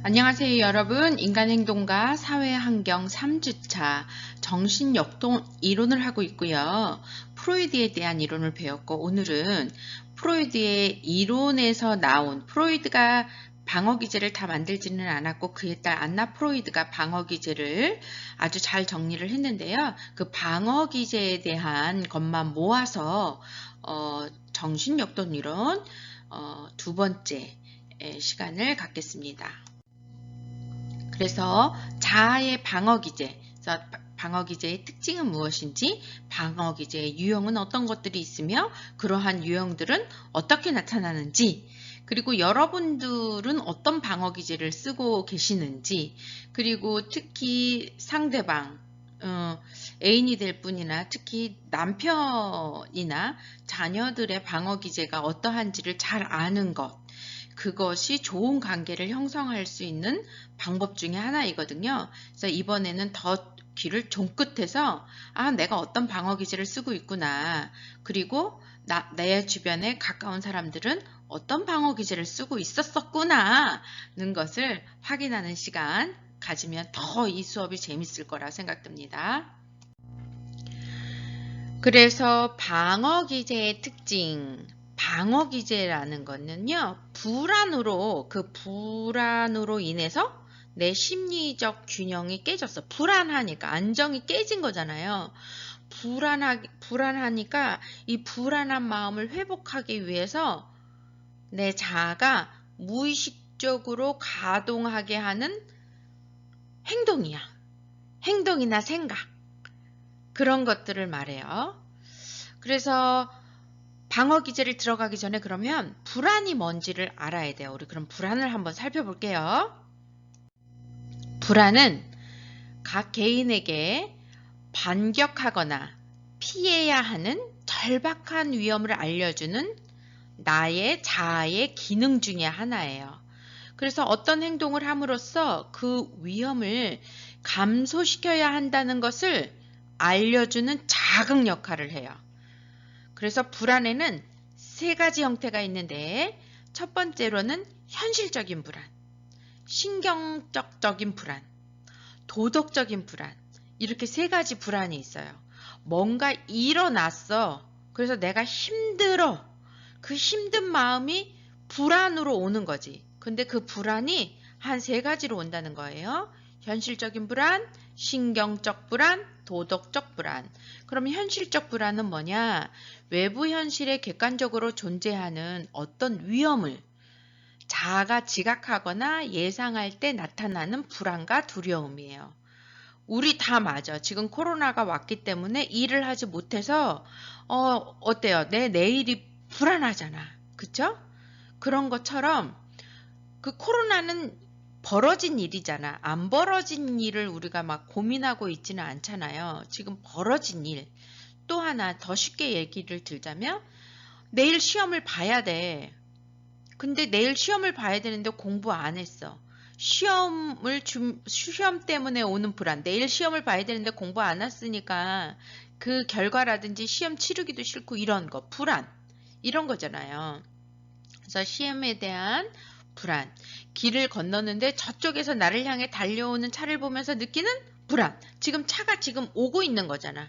안녕하세요, 여러분. 인간행동과 사회환경 3주차 정신역동 이론을 하고 있고요. 프로이드에 대한 이론을 배웠고, 오늘은 프로이드의 이론에서 나온, 프로이드가 방어기제를 다 만들지는 않았고 그의 딸 안나 프로이드가 방어기제를 아주 잘 정리를 했는데요. 그 방어기제에 대한 것만 모아서 정신역동 이론 두 번째 시간을 갖겠습니다. 그래서 자아의 방어기제, 방어기제의 특징은 무엇인지, 방어기제의 유형은 어떤 것들이 있으며 그러한 유형들은 어떻게 나타나는지, 그리고 여러분들은 어떤 방어기제를 쓰고 계시는지, 그리고 특히 상대방, 애인이 될 분이나 특히 남편이나 자녀들의 방어기제가 어떠한지를 잘 아는 것, 그것이 좋은 관계를 형성할 수 있는 방법 중에 하나이거든요. 그래서 이번에는 더 귀를 종끝해서 내가 어떤 방어기제를 쓰고 있구나. 그리고 내 주변에 가까운 사람들은 어떤 방어기제를 쓰고 있었었구나 는 것을 확인하는 시간 가지면 더 이 수업이 재밌을 거라 생각됩니다. 그래서 방어기제의 특징, 방어기제라는 거는요, 그 불안으로 인해서 내 심리적 균형이 깨졌어. 불안하니까, 안정이 깨진 거잖아요. 불안하니까 이 불안한 마음을 회복하기 위해서 내 자아가 무의식적으로 가동하게 하는 행동이야. 행동이나 생각. 그런 것들을 말해요. 그래서 방어기제를 들어가기 전에 그러면 불안이 뭔지를 알아야 돼요. 우리 그럼 불안을 한번 살펴볼게요. 불안은 각 개인에게 반격하거나 피해야 하는 절박한 위험을 알려주는 나의 자아의 기능 중에 하나예요. 그래서 어떤 행동을 함으로써 그 위험을 감소시켜야 한다는 것을 알려주는 자극 역할을 해요. 그래서 불안에는 세 가지 형태가 있는데, 첫 번째로는 현실적인 불안, 신경적인 불안, 도덕적인 불안, 이렇게 세 가지 불안이 있어요. 뭔가 일어났어. 그래서 내가 힘들어. 그 힘든 마음이 불안으로 오는 거지. 근데 그 불안이 한 세 가지로 온다는 거예요. 현실적인 불안, 신경적 불안, 도덕적 불안. 그럼 현실적 불안은 뭐냐? 외부 현실에 객관적으로 존재하는 어떤 위험을 자아가 지각하거나 예상할 때 나타나는 불안과 두려움이에요. 우리 다 맞아. 지금 코로나가 왔기 때문에 일을 하지 못해서 어때요? 내 내일이 불안하잖아. 그쵸? 그런 것처럼 그 코로나는 벌어진 일이잖아. 안 벌어진 일을 우리가 막 고민하고 있지는 않잖아요. 지금 벌어진 일. 또 하나 더 쉽게 얘기를 들자면 내일 시험을 봐야 돼. 근데 내일 시험을 봐야 되는데 공부 안 했어. 시험 때문에 오는 불안. 내일 시험을 봐야 되는데 공부 안 했으니까 그 결과라든지 시험 치르기도 싫고 이런 거, 불안. 이런 거잖아요. 그래서 시험에 대한 불안. 길을 건너는데 저쪽에서 나를 향해 달려오는 차를 보면서 느끼는 불안. 지금 차가 지금 오고 있는 거잖아.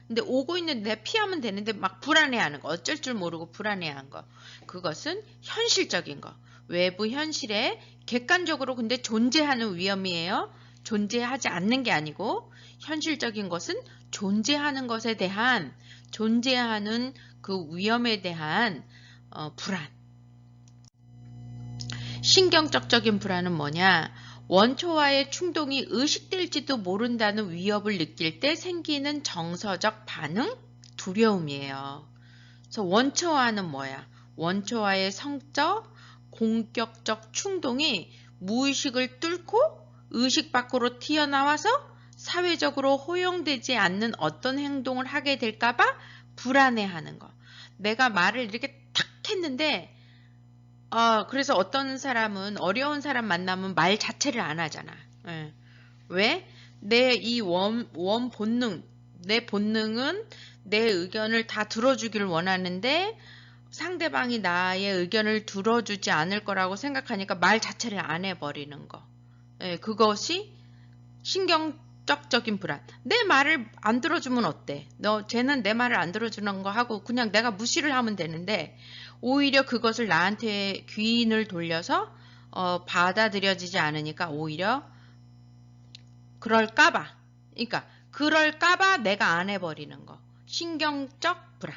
근데 오고 있는데 내가 피하면 되는데 막 불안해하는 거. 어쩔 줄 모르고 불안해하는 거. 그것은 현실적인 거. 외부 현실에 객관적으로 근데 존재하는 위험이에요. 존재하지 않는 게 아니고 현실적인 것은 존재하는 그 위험에 대한 불안. 신경적인 불안은 뭐냐? 원초와의 충동이 의식될지도 모른다는 위협을 느낄 때 생기는 정서적 반응, 두려움이에요. 그래서 원초와는 뭐야? 원초와의 성적, 공격적 충동이 무의식을 뚫고 의식 밖으로 튀어나와서 사회적으로 허용되지 않는 어떤 행동을 하게 될까봐 불안해하는 거. 내가 말을 이렇게 탁 했는데 그래서 어떤 사람은 어려운 사람 만나면 말 자체를 안 하잖아. 예. 왜? 내 본능은 내 의견을 다 들어주기를 원하는데 상대방이 나의 의견을 들어주지 않을 거라고 생각하니까 말 자체를 안 해버리는 거. 그것이 신경적인 불안. 내 말을 안 들어주면 어때? 쟤는 내 말을 안 들어주는 거 하고 그냥 내가 무시를 하면 되는데 오히려 그것을 나한테 귀인을 돌려서 받아들여지지 않으니까 오히려 그럴까봐. 그러니까 그럴까봐 내가 안 해버리는 거. 신경적 불안.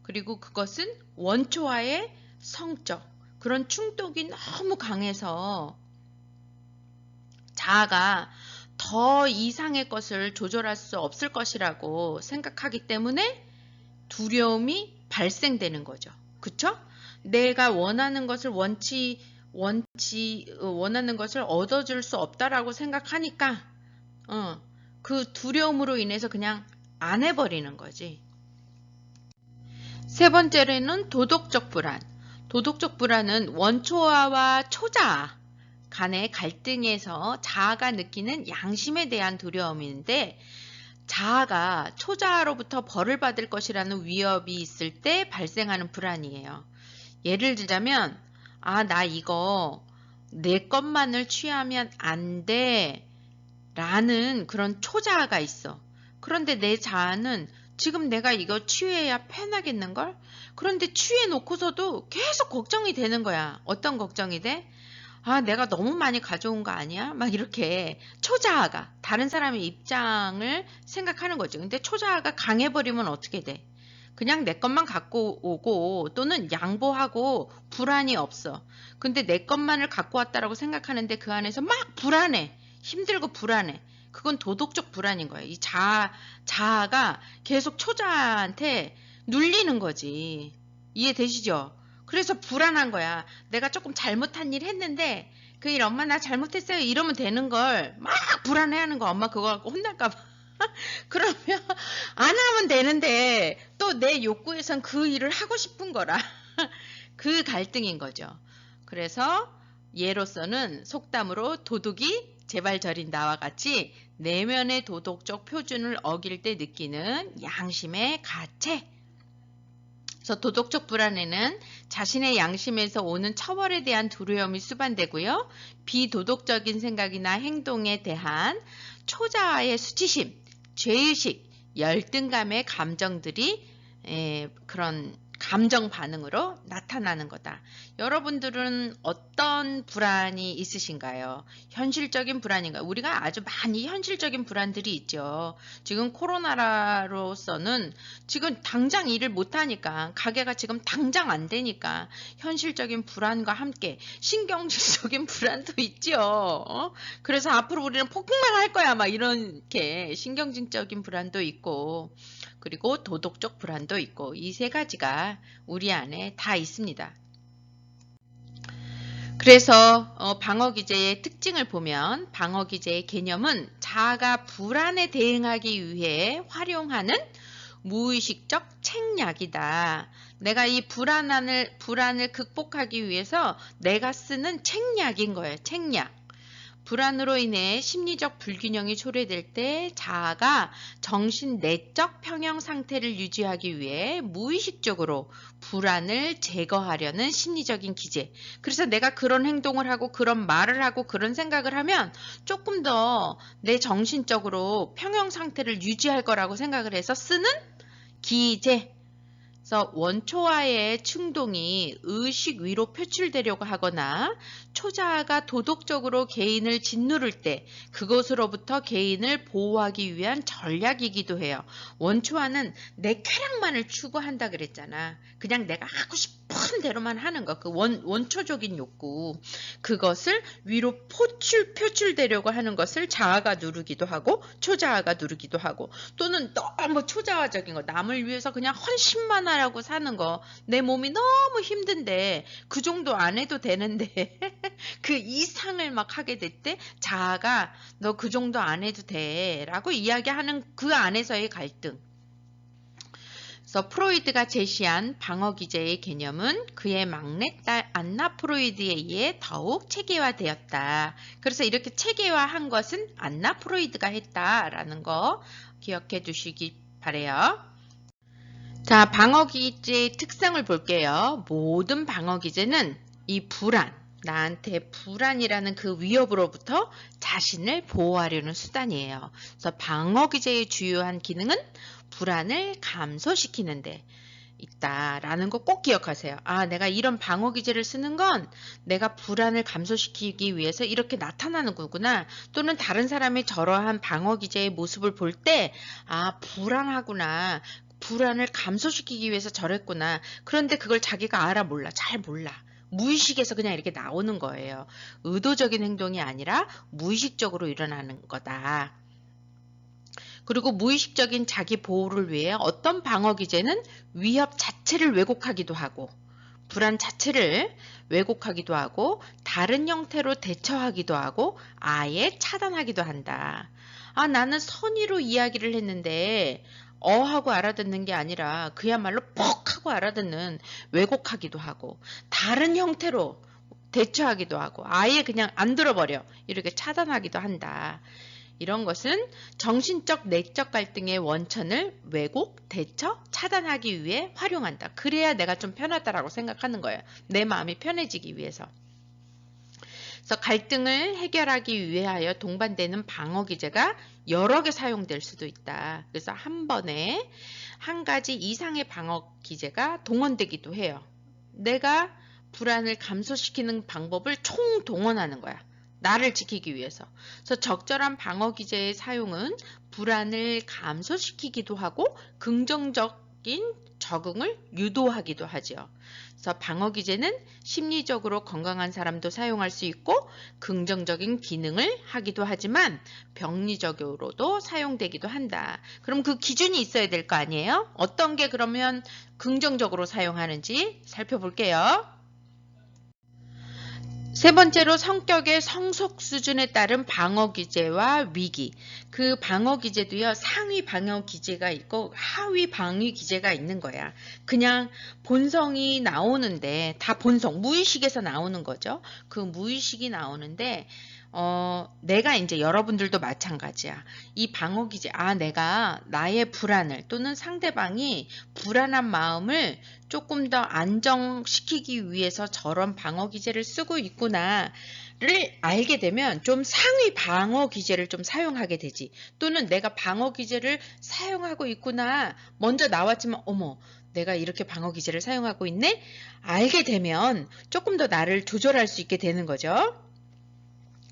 그리고 그것은 원초와의 성적. 그런 충동이 너무 강해서 자아가 더 이상의 것을 조절할 수 없을 것이라고 생각하기 때문에 두려움이 발생되는 거죠. 그쵸? 내가 원하는 것을 원하는 것을 얻어줄 수 없다라고 생각하니까 그 두려움으로 인해서 그냥 안 해버리는 거지. 세 번째로는 도덕적 불안. 도덕적 불안은 원초아와 초자아 간의 갈등에서 자아가 느끼는 양심에 대한 두려움인데 자아가 초자아로부터 벌을 받을 것이라는 위협이 있을 때 발생하는 불안이에요. 예를 들자면 나 이거 내 것만을 취하면 안 돼 라는 그런 초자아가 있어. 그런데 내 자아는 지금 내가 이거 취해야 편하겠는걸? 그런데 취해 놓고서도 계속 걱정이 되는 거야. 어떤 걱정이 돼? 내가 너무 많이 가져온 거 아니야? 막 이렇게 초자아가 다른 사람의 입장을 생각하는 거죠. 근데 초자아가 강해버리면 어떻게 돼? 그냥 내 것만 갖고 오고 또는 양보하고 불안이 없어. 근데 내 것만을 갖고 왔다라고 생각하는데 그 안에서 막 불안해. 힘들고 불안해. 그건 도덕적 불안인 거예요. 이 자아가 계속 초자한테 눌리는 거지. 이해되시죠? 그래서 불안한 거야. 내가 조금 잘못한 일 했는데 그 일 엄마 나 잘못했어요 이러면 되는 걸 막 불안해하는 거. 엄마 그거 갖고 혼날까 봐. 그러면 안 하면 되는데 또 내 욕구에선 그 일을 하고 싶은 거라. 그 갈등인 거죠. 그래서 예로서는 속담으로 도둑이 제발 저린다와 같이 내면의 도덕적 표준을 어길 때 느끼는 양심의 가책. 그래서 도덕적 불안에는 자신의 양심에서 오는 처벌에 대한 두려움이 수반되고요. 비도덕적인 생각이나 행동에 대한 초자아의 수치심, 죄의식, 열등감의 감정들이 그런 감정 반응으로 나타나는 거다. 여러분들은 어떤 불안이 있으신가요? 현실적인 불안인가요? 우리가 아주 많이 현실적인 불안들이 있죠. 지금 코로나로서는 지금 당장 일을 못하니까 가게가 지금 당장 안 되니까 현실적인 불안과 함께 신경질적인 불안도 있죠. 그래서 앞으로 우리는 폭풍망할 거야 막 이렇게 신경질적인 불안도 있고 그리고 도덕적 불안도 있고 이 세 가지가 우리 안에 다 있습니다. 그래서 방어기제의 특징을 보면 방어기제의 개념은 자아가 불안에 대응하기 위해 활용하는 무의식적 책략이다. 내가 이 불안을 극복하기 위해서 내가 쓰는 책략인 거예요. 책략. 불안으로 인해 심리적 불균형이 초래될 때 자아가 정신 내적 평형 상태를 유지하기 위해 무의식적으로 불안을 제거하려는 심리적인 기제. 그래서 내가 그런 행동을 하고 그런 말을 하고 그런 생각을 하면 조금 더 내 정신적으로 평형 상태를 유지할 거라고 생각을 해서 쓰는 기제. 그래서 원초와의 충동이 의식 위로 표출되려고 하거나 초자아가 도덕적으로 개인을 짓누를 때 그것으로부터 개인을 보호하기 위한 전략이기도 해요. 원초와는 내 쾌락만을 추구한다 그랬잖아. 그냥 내가 하고 싶은 대로만 하는 거. 그 원초적인 욕구. 그것을 위로 표출되려고 하는 것을 자아가 누르기도 하고 초자아가 누르기도 하고 또는 너무 초자아적인 거. 남을 위해서 그냥 헌신만 하라고 사는 거. 내 몸이 너무 힘든데 그 정도 안 해도 되는데 그 이상을 막 하게 될 때 자아가 너 그 정도 안 해도 돼 라고 이야기하는 그 안에서의 갈등. 그래서 프로이드가 제시한 방어기제의 개념은 그의 막내딸 안나 프로이드에 의해 더욱 체계화되었다. 그래서 이렇게 체계화한 것은 안나 프로이드가 했다라는 거 기억해 두시기 바래요. 자, 방어기제의 특성을 볼게요. 모든 방어기제는 이 불안, 나한테 불안이라는 그 위협으로부터 자신을 보호하려는 수단이에요. 그래서 방어기제의 주요한 기능은 불안을 감소시키는데 있다라는 거 꼭 기억하세요. 아, 내가 이런 방어기제를 쓰는 건 내가 불안을 감소시키기 위해서 이렇게 나타나는 거구나. 또는 다른 사람이 저러한 방어기제의 모습을 볼 때, 아, 불안하구나. 불안을 감소시키기 위해서 저랬구나. 그런데 그걸 자기가 알아 몰라. 잘 몰라. 무의식에서 그냥 이렇게 나오는 거예요. 의도적인 행동이 아니라 무의식적으로 일어나는 거다. 그리고 무의식적인 자기 보호를 위해 어떤 방어 기제는 위협 자체를 왜곡하기도 하고 불안 자체를 왜곡하기도 하고 다른 형태로 대처하기도 하고 아예 차단하기도 한다. 아, 나는 선의로 이야기를 했는데 하고 알아듣는 게 아니라 그야말로 퍽 하고 알아듣는 왜곡하기도 하고 다른 형태로 대처하기도 하고 아예 그냥 안 들어버려 이렇게 차단하기도 한다. 이런 것은 정신적, 내적 갈등의 원천을 왜곡, 대처, 차단하기 위해 활용한다. 그래야 내가 좀 편하다라고 생각하는 거예요. 내 마음이 편해지기 위해서. 그래서 갈등을 해결하기 위하여 동반되는 방어 기제가 여러 개 사용될 수도 있다. 그래서 한 번에 한 가지 이상의 방어 기제가 동원되기도 해요. 내가 불안을 감소시키는 방법을 총동원하는 거야. 나를 지키기 위해서. 그래서 적절한 방어 기제의 사용은 불안을 감소시키기도 하고 긍정적인 적응을 유도하기도 하죠. 그래서 방어 기제는 심리적으로 건강한 사람도 사용할 수 있고 긍정적인 기능을 하기도 하지만 병리적으로도 사용되기도 한다. 그럼 그 기준이 있어야 될 거 아니에요? 어떤 게 그러면 긍정적으로 사용하는지 살펴볼게요. 세 번째로 성격의 성속 수준에 따른 방어 기제와 위기. 그 방어 기제도요, 상위 방어 기제가 있고 하위 방위 기제가 있는 거야. 그냥 본성이 나오는데, 다 본성, 무의식에서 나오는 거죠. 그 무의식이 나오는데, 내가 이제 여러분들도 마찬가지야. 이 방어 기제, 아, 내가 나의 불안을 또는 상대방이 불안한 마음을 조금 더 안정시키기 위해서 저런 방어 기제를 쓰고 있구나를 알게 되면 좀 상위 방어 기제를 좀 사용하게 되지. 또는 내가 방어 기제를 사용하고 있구나. 먼저 나왔지만 어머, 내가 이렇게 방어 기제를 사용하고 있네? 알게 되면 조금 더 나를 조절할 수 있게 되는 거죠.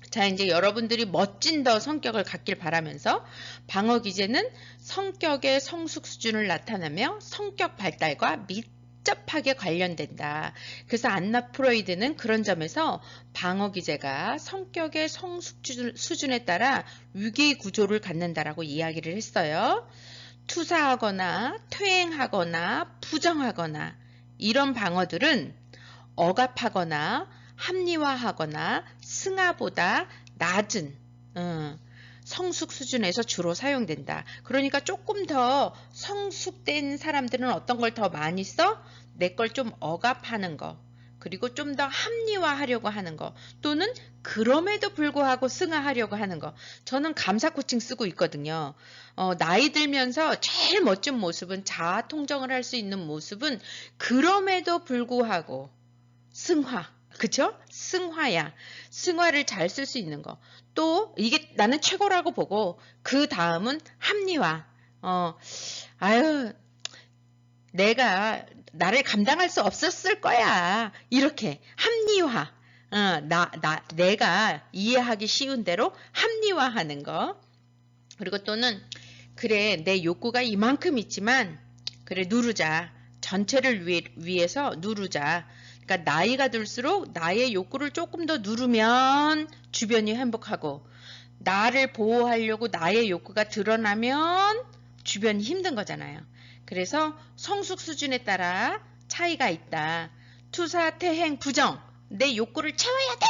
자, 이제 여러분들이 멋진 더 성격을 갖길 바라면서 방어 기제는 성격의 성숙 수준을 나타내며 성격 발달과 밀접하게 관련된다. 그래서 안나 프로이드는 그런 점에서 방어 기제가 성격의 성숙 수준에 따라 위계 구조를 갖는다라고 이야기를 했어요. 투사하거나 퇴행하거나 부정하거나 이런 방어들은 억압하거나 합리화하거나 승하보다 낮은 성숙 수준에서 주로 사용된다. 그러니까 조금 더 성숙된 사람들은 어떤 걸 더 많이 써? 내 걸 좀 억압하는 거. 그리고 좀 더 합리화하려고 하는 거. 또는 그럼에도 불구하고 승하하려고 하는 거. 저는 감사 코칭 쓰고 있거든요. 나이 들면서 제일 멋진 모습은 자아 통정을 할 수 있는 모습은 그럼에도 불구하고 승화. 그쵸? 승화야. 승화를 잘 쓸 수 있는 거. 또 이게 나는 최고라고 보고 그 다음은 합리화. 아유, 내가 나를 감당할 수 없었을 거야. 이렇게 합리화. 내가 이해하기 쉬운 대로 합리화하는 거. 그리고 또는 그래, 내 욕구가 이만큼 있지만 그래, 누르자. 전체를 위해서 누르자. 그러니까 나이가 들수록 나의 욕구를 조금 더 누르면 주변이 행복하고 나를 보호하려고 나의 욕구가 드러나면 주변이 힘든 거잖아요. 그래서 성숙 수준에 따라 차이가 있다. 투사, 퇴행, 부정. 내 욕구를 채워야 돼!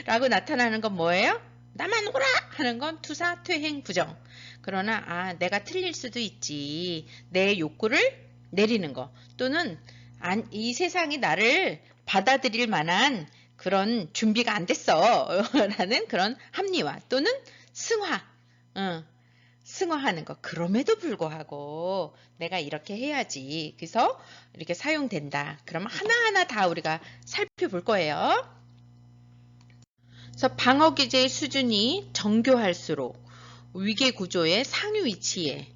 라고 나타나는 건 뭐예요? 나만 오라! 하는 건 투사, 퇴행, 부정. 그러나 내가 틀릴 수도 있지. 내 욕구를 내리는 거. 또는 이 세상이 나를 받아들일 만한 그런 준비가 안 됐어. 라는 그런 합리화 또는 승화. 승화하는 거. 그럼에도 불구하고 내가 이렇게 해야지. 그래서 이렇게 사용된다. 그럼 하나하나 다 우리가 살펴볼 거예요. 그래서 방어 기제의 수준이 정교할수록 위계 구조의 상위 위치에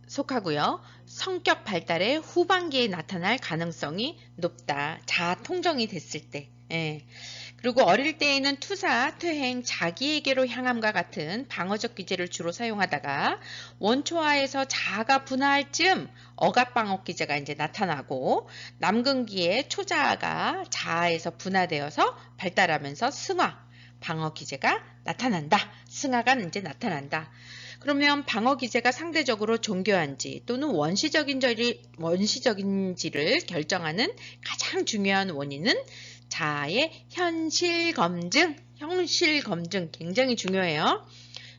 속하고요. 성격 발달의 후반기에 나타날 가능성이 높다. 자아 통정이 됐을 때. 예. 그리고 어릴 때에는 투사, 퇴행, 자기에게로 향함과 같은 방어적 기제를 주로 사용하다가 원초화에서 자아가 분화할 즈음 억압방어 기제가 이제 나타나고 남근기에 초자아가 자아에서 분화되어서 발달하면서 승화, 방어 기제가 나타난다. 승화가 이제 나타난다. 그러면 방어 기제가 상대적으로 정교한지 또는 원시적인지를 결정하는 가장 중요한 원인은 자아의 현실 검증 굉장히 중요해요.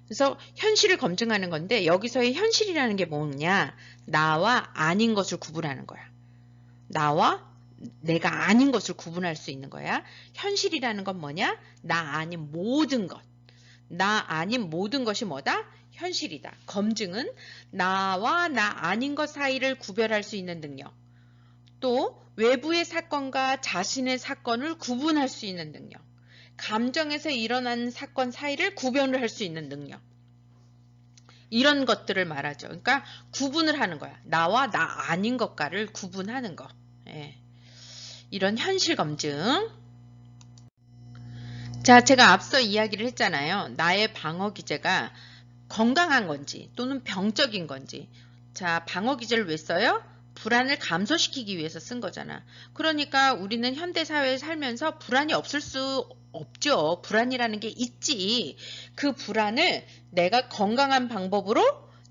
그래서 현실을 검증하는 건데 여기서의 현실이라는 게 뭐냐? 나와 아닌 것을 구분하는 거야. 나와 내가 아닌 것을 구분할 수 있는 거야. 현실이라는 건 뭐냐? 나 아닌 모든 것. 나 아닌 모든 것이 뭐다? 현실이다. 검증은 나와 나 아닌 것 사이를 구별할 수 있는 능력. 또 외부의 사건과 자신의 사건을 구분할 수 있는 능력. 감정에서 일어나는 사건 사이를 구별을 할 수 있는 능력. 이런 것들을 말하죠. 그러니까 구분을 하는 거야. 나와 나 아닌 것과를 구분하는 거. 예. 이런 현실 검증. 자, 제가 앞서 이야기를 했잖아요. 나의 방어 기제가 건강한 건지 또는 병적인 건지. 자, 방어 기제를 왜 써요? 불안을 감소시키기 위해서 쓴 거잖아. 그러니까 우리는 현대사회에 살면서 불안이 없을 수 없죠. 불안이라는 게 있지. 그 불안을 내가 건강한 방법으로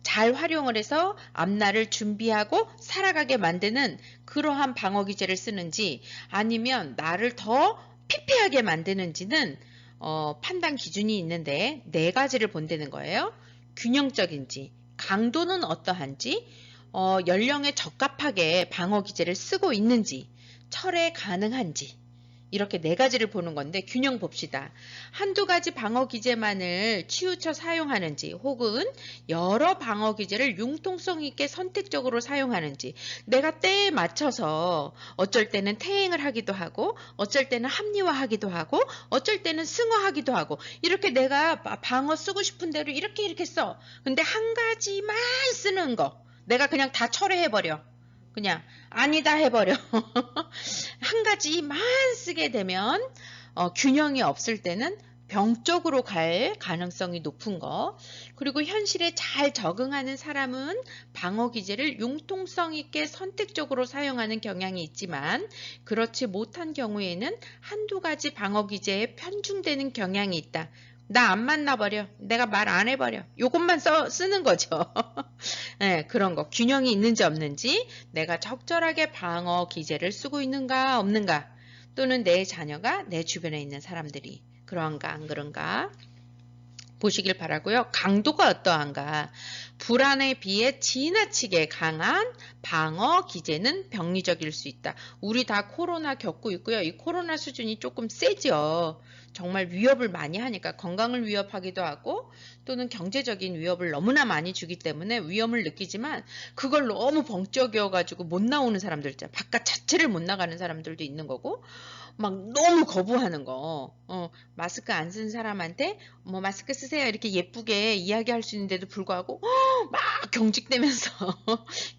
잘 활용을 해서 앞날을 준비하고 살아가게 만드는 그러한 방어 기제를 쓰는지 아니면 나를 더 피폐하게 만드는지는 판단 기준이 있는데 네 가지를 본다는 거예요. 균형적인지, 강도는 어떠한지, 연령에 적합하게 방어 기제를 쓰고 있는지, 철회 가능한지 이렇게 네 가지를 보는 건데 균형 봅시다. 한두 가지 방어 기제만을 치우쳐 사용하는지 혹은 여러 방어 기제를 융통성 있게 선택적으로 사용하는지 내가 때에 맞춰서 어쩔 때는 퇴행을 하기도 하고 어쩔 때는 합리화하기도 하고 어쩔 때는 승화하기도 하고 이렇게 내가 방어 쓰고 싶은 대로 이렇게 써. 근데 한 가지만 쓰는 거 내가 그냥 다 철회해버려. 그냥 아니다 해버려. 한 가지만 쓰게 되면 균형이 없을 때는 병적으로 갈 가능성이 높은 거. 그리고 현실에 잘 적응하는 사람은 방어 기제를 융통성 있게 선택적으로 사용하는 경향이 있지만 그렇지 못한 경우에는 한두 가지 방어 기제에 편중되는 경향이 있다. 나 안 만나버려. 내가 말 안 해버려. 요것만 쓰는 거죠. 네, 그런 거. 균형이 있는지 없는지, 내가 적절하게 방어 기제를 쓰고 있는가 없는가, 또는 내 자녀가 내 주변에 있는 사람들이 그런가 안 그런가 보시길 바라고요. 강도가 어떠한가? 불안에 비해 지나치게 강한 방어 기제는 병리적일 수 있다. 우리 다 코로나 겪고 있고요. 이 코로나 수준이 조금 세죠. 정말 위협을 많이 하니까 건강을 위협하기도 하고 또는 경제적인 위협을 너무나 많이 주기 때문에 위험을 느끼지만 그걸 너무 벙쩍여가지고 못 나오는 사람들 있잖아요. 바깥 자체를 못 나가는 사람들도 있는 거고 막 너무 거부하는 거. 마스크 안 쓴 사람한테 뭐 마스크 쓰세요 이렇게 예쁘게 이야기할 수 있는데도 불구하고 막 경직되면서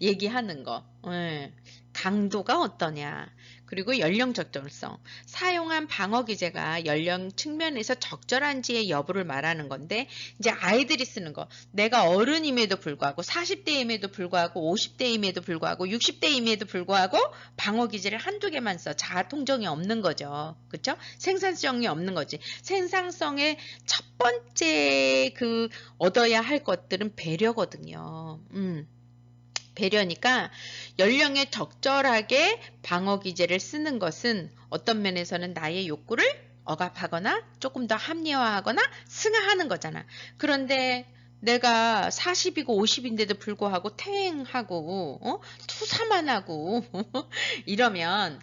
얘기하는 거. 예. 강도가 어떠냐. 그리고 연령 적절성. 사용한 방어 기제가 연령 측면에서 적절한지의 여부를 말하는 건데 이제 아이들이 쓰는 거. 내가 어른임에도 불구하고 40대임에도 불구하고 50대임에도 불구하고 60대임에도 불구하고 방어 기제를 한두 개만 써. 자아 통정이 없는 거죠. 그렇죠? 생산성이 없는 거지. 생산성의 첫 번째 얻어야 할 것들은 배려거든요. 배려니까 연령에 적절하게 방어 기제를 쓰는 것은 어떤 면에서는 나의 욕구를 억압하거나 조금 더 합리화하거나 승화하는 거잖아. 그런데 내가 40이고 50인데도 불구하고 퇴행하고 투사만 하고 이러면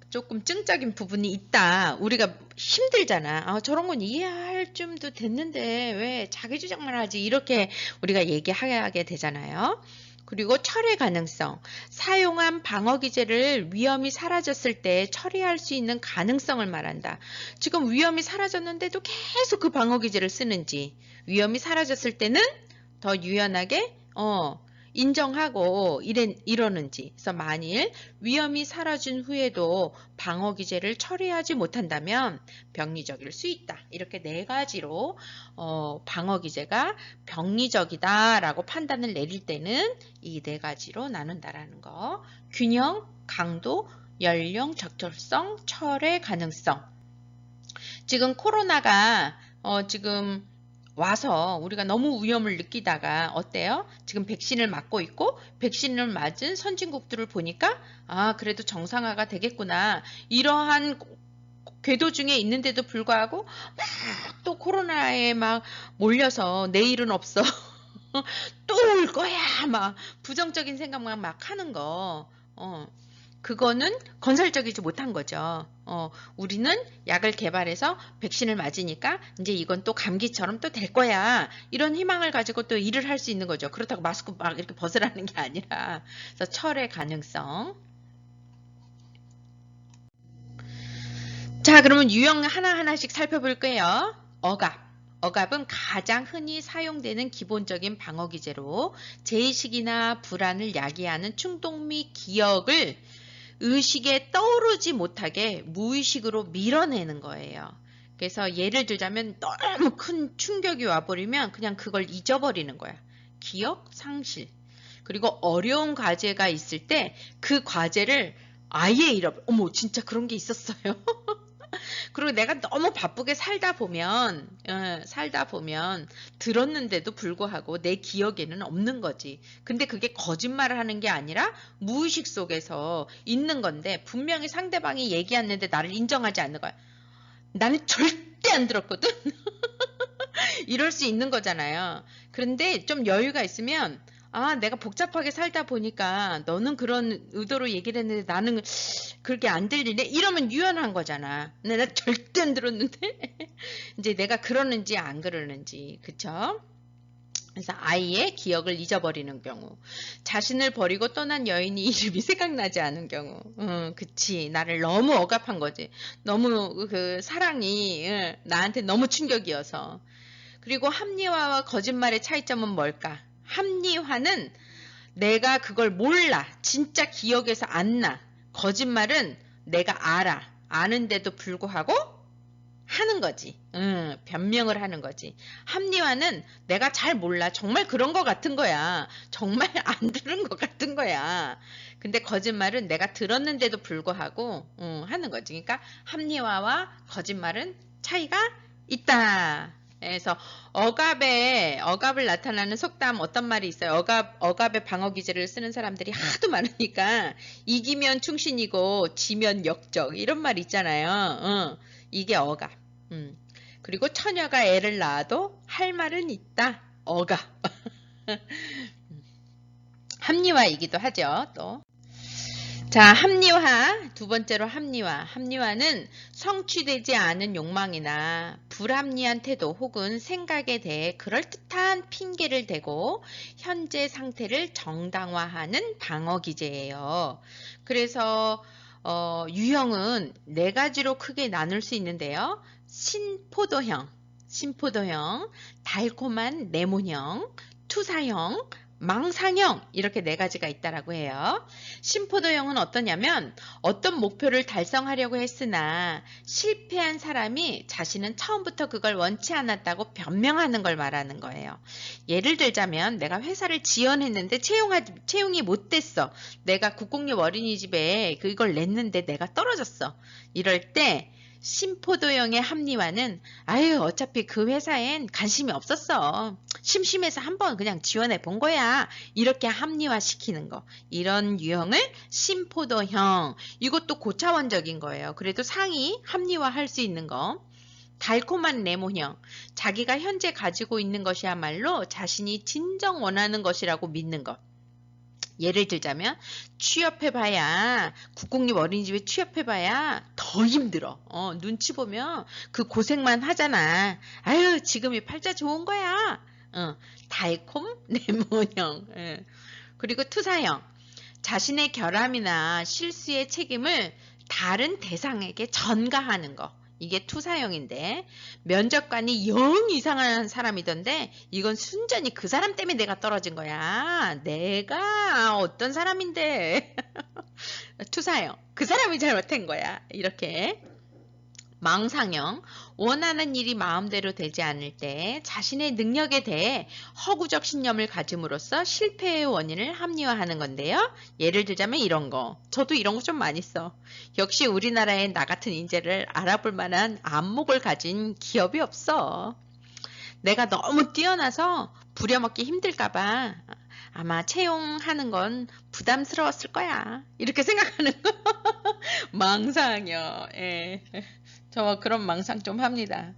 조금 증적인 부분이 있다. 우리가 힘들잖아. 저런 건 이해할 쯤도 됐는데 왜 자기 주장만 하지? 이렇게 우리가 얘기하게 되잖아요. 그리고 철회 가능성. 사용한 방어기제를 위험이 사라졌을 때 처리할 수 있는 가능성을 말한다. 지금 위험이 사라졌는데도 계속 그 방어기제를 쓰는지, 위험이 사라졌을 때는 더 유연하게 인정하고 이러는지. 그래서 만일 위험이 사라진 후에도 방어기제를 처리하지 못한다면 병리적일 수 있다. 이렇게 네 가지로 방어기제가 병리적이다라고 판단을 내릴 때는 이 네 가지로 나눈다라는 거. 균형, 강도, 연령, 적절성, 철회 가능성. 지금 코로나가 지금 와서 우리가 너무 위험을 느끼다가 어때요? 지금 백신을 맞고 있고 백신을 맞은 선진국들을 보니까 그래도 정상화가 되겠구나. 이러한 궤도 중에 있는데도 불구하고 막 또 코로나에 막 몰려서 내일은 없어. 또 올 거야. 막 부정적인 생각만 막 하는 거. 그거는 건설적이지 못한 거죠. 우리는 약을 개발해서 백신을 맞으니까 이제 이건 또 감기처럼 또 될 거야. 이런 희망을 가지고 또 일을 할 수 있는 거죠. 그렇다고 마스크 막 이렇게 벗으라는 게 아니라. 그래서 철의 가능성. 자, 그러면 유형 하나하나씩 살펴볼게요. 억압. 억압은 가장 흔히 사용되는 기본적인 방어기제로 제의식이나 불안을 야기하는 충동 및 기억을 의식에 떠오르지 못하게 무의식으로 밀어내는 거예요. 그래서 예를 들자면 너무 큰 충격이 와버리면 그냥 그걸 잊어버리는 거야. 기억, 상실. 그리고 어려운 과제가 있을 때 그 과제를 아예 잃어버려. 어머, 진짜 그런 게 있었어요. 그리고 내가 너무 바쁘게 살다 보면 들었는데도 불구하고 내 기억에는 없는 거지. 근데 그게 거짓말을 하는 게 아니라 무의식 속에서 있는 건데 분명히 상대방이 얘기했는데 나를 인정하지 않는 거야. 나는 절대 안 들었거든. 이럴 수 있는 거잖아요. 그런데 좀 여유가 있으면 내가 복잡하게 살다 보니까 너는 그런 의도로 얘기를 했는데 나는 그렇게 안 들리네? 이러면 유연한 거잖아. 근데 나 절대 안 들었는데? 이제 내가 그러는지 안 그러는지. 그쵸? 그래서 아이의 기억을 잊어버리는 경우. 자신을 버리고 떠난 여인이 이름이 생각나지 않은 경우. 그치. 나를 너무 억압한 거지. 너무 그 사랑이 나한테 너무 충격이어서. 그리고 합리화와 거짓말의 차이점은 뭘까? 합리화는 내가 그걸 몰라. 진짜 기억에서 안 나. 거짓말은 내가 알아. 아는데도 불구하고 하는 거지. 변명을 하는 거지. 합리화는 내가 잘 몰라. 정말 그런 거 같은 거야. 정말 안 들은 것 같은 거야. 근데 거짓말은 내가 들었는데도 불구하고 하는 거지. 그러니까 합리화와 거짓말은 차이가 있다. 그래서 억압을 나타내는 속담 어떤 말이 있어요? 억압의 방어 기제를 쓰는 사람들이 하도 많으니까 이기면 충신이고 지면 역적 이런 말 있잖아요. 이게 억압. 그리고 처녀가 애를 낳아도 할 말은 있다. 억압. 합리화이기도 하죠. 또. 자, 합리화. 두 번째로 합리화. 합리화는 성취되지 않은 욕망이나 불합리한 태도 혹은 생각에 대해 그럴듯한 핑계를 대고 현재 상태를 정당화하는 방어 기제예요. 그래서 유형은 네 가지로 크게 나눌 수 있는데요. 신포도형, 달콤한 네모형, 투사형, 망상형 이렇게 네 가지가 있다라고 해요. 신포도형은 어떠냐면 어떤 목표를 달성하려고 했으나 실패한 사람이 자신은 처음부터 그걸 원치 않았다고 변명하는 걸 말하는 거예요. 예를 들자면 내가 회사를 지원했는데 채용이 못 됐어. 내가 국공립 어린이집에 그걸 냈는데 내가 떨어졌어. 이럴 때 신포도형의 합리화는 어차피 그 회사엔 관심이 없었어. 심심해서 한번 그냥 지원해 본 거야. 이렇게 합리화시키는 거. 이런 유형을 신포도형. 이것도 고차원적인 거예요. 그래도 상위 합리화할 수 있는 거. 달콤한 네모형. 자기가 현재 가지고 있는 것이야말로 자신이 진정 원하는 것이라고 믿는 것. 예를 들자면 취업해봐야 국공립 어린이집에 취업해봐야 더 힘들어. 눈치 보면 그 고생만 하잖아. 지금이 팔자 좋은 거야. 달콤 네모형. 그리고 투사형. 자신의 결함이나 실수의 책임을 다른 대상에게 전가하는 거. 이게 투사형인데 면접관이 영 이상한 사람이던데 이건 순전히 그 사람 때문에 내가 떨어진 거야. 내가 어떤 사람인데. 투사형. 그 사람이 잘못한 거야. 이렇게. 망상형. 원하는 일이 마음대로 되지 않을 때 자신의 능력에 대해 허구적 신념을 가짐으로써 실패의 원인을 합리화하는 건데요. 예를 들자면 이런 거. 저도 이런 거 좀 많이 써. 역시 우리나라에 나 같은 인재를 알아볼 만한 안목을 가진 기업이 없어. 내가 너무 뛰어나서 부려먹기 힘들까봐 아마 채용하는 건 부담스러웠을 거야. 이렇게 생각하는 거. 망상형. 예. 저 그런 망상 좀 합니다.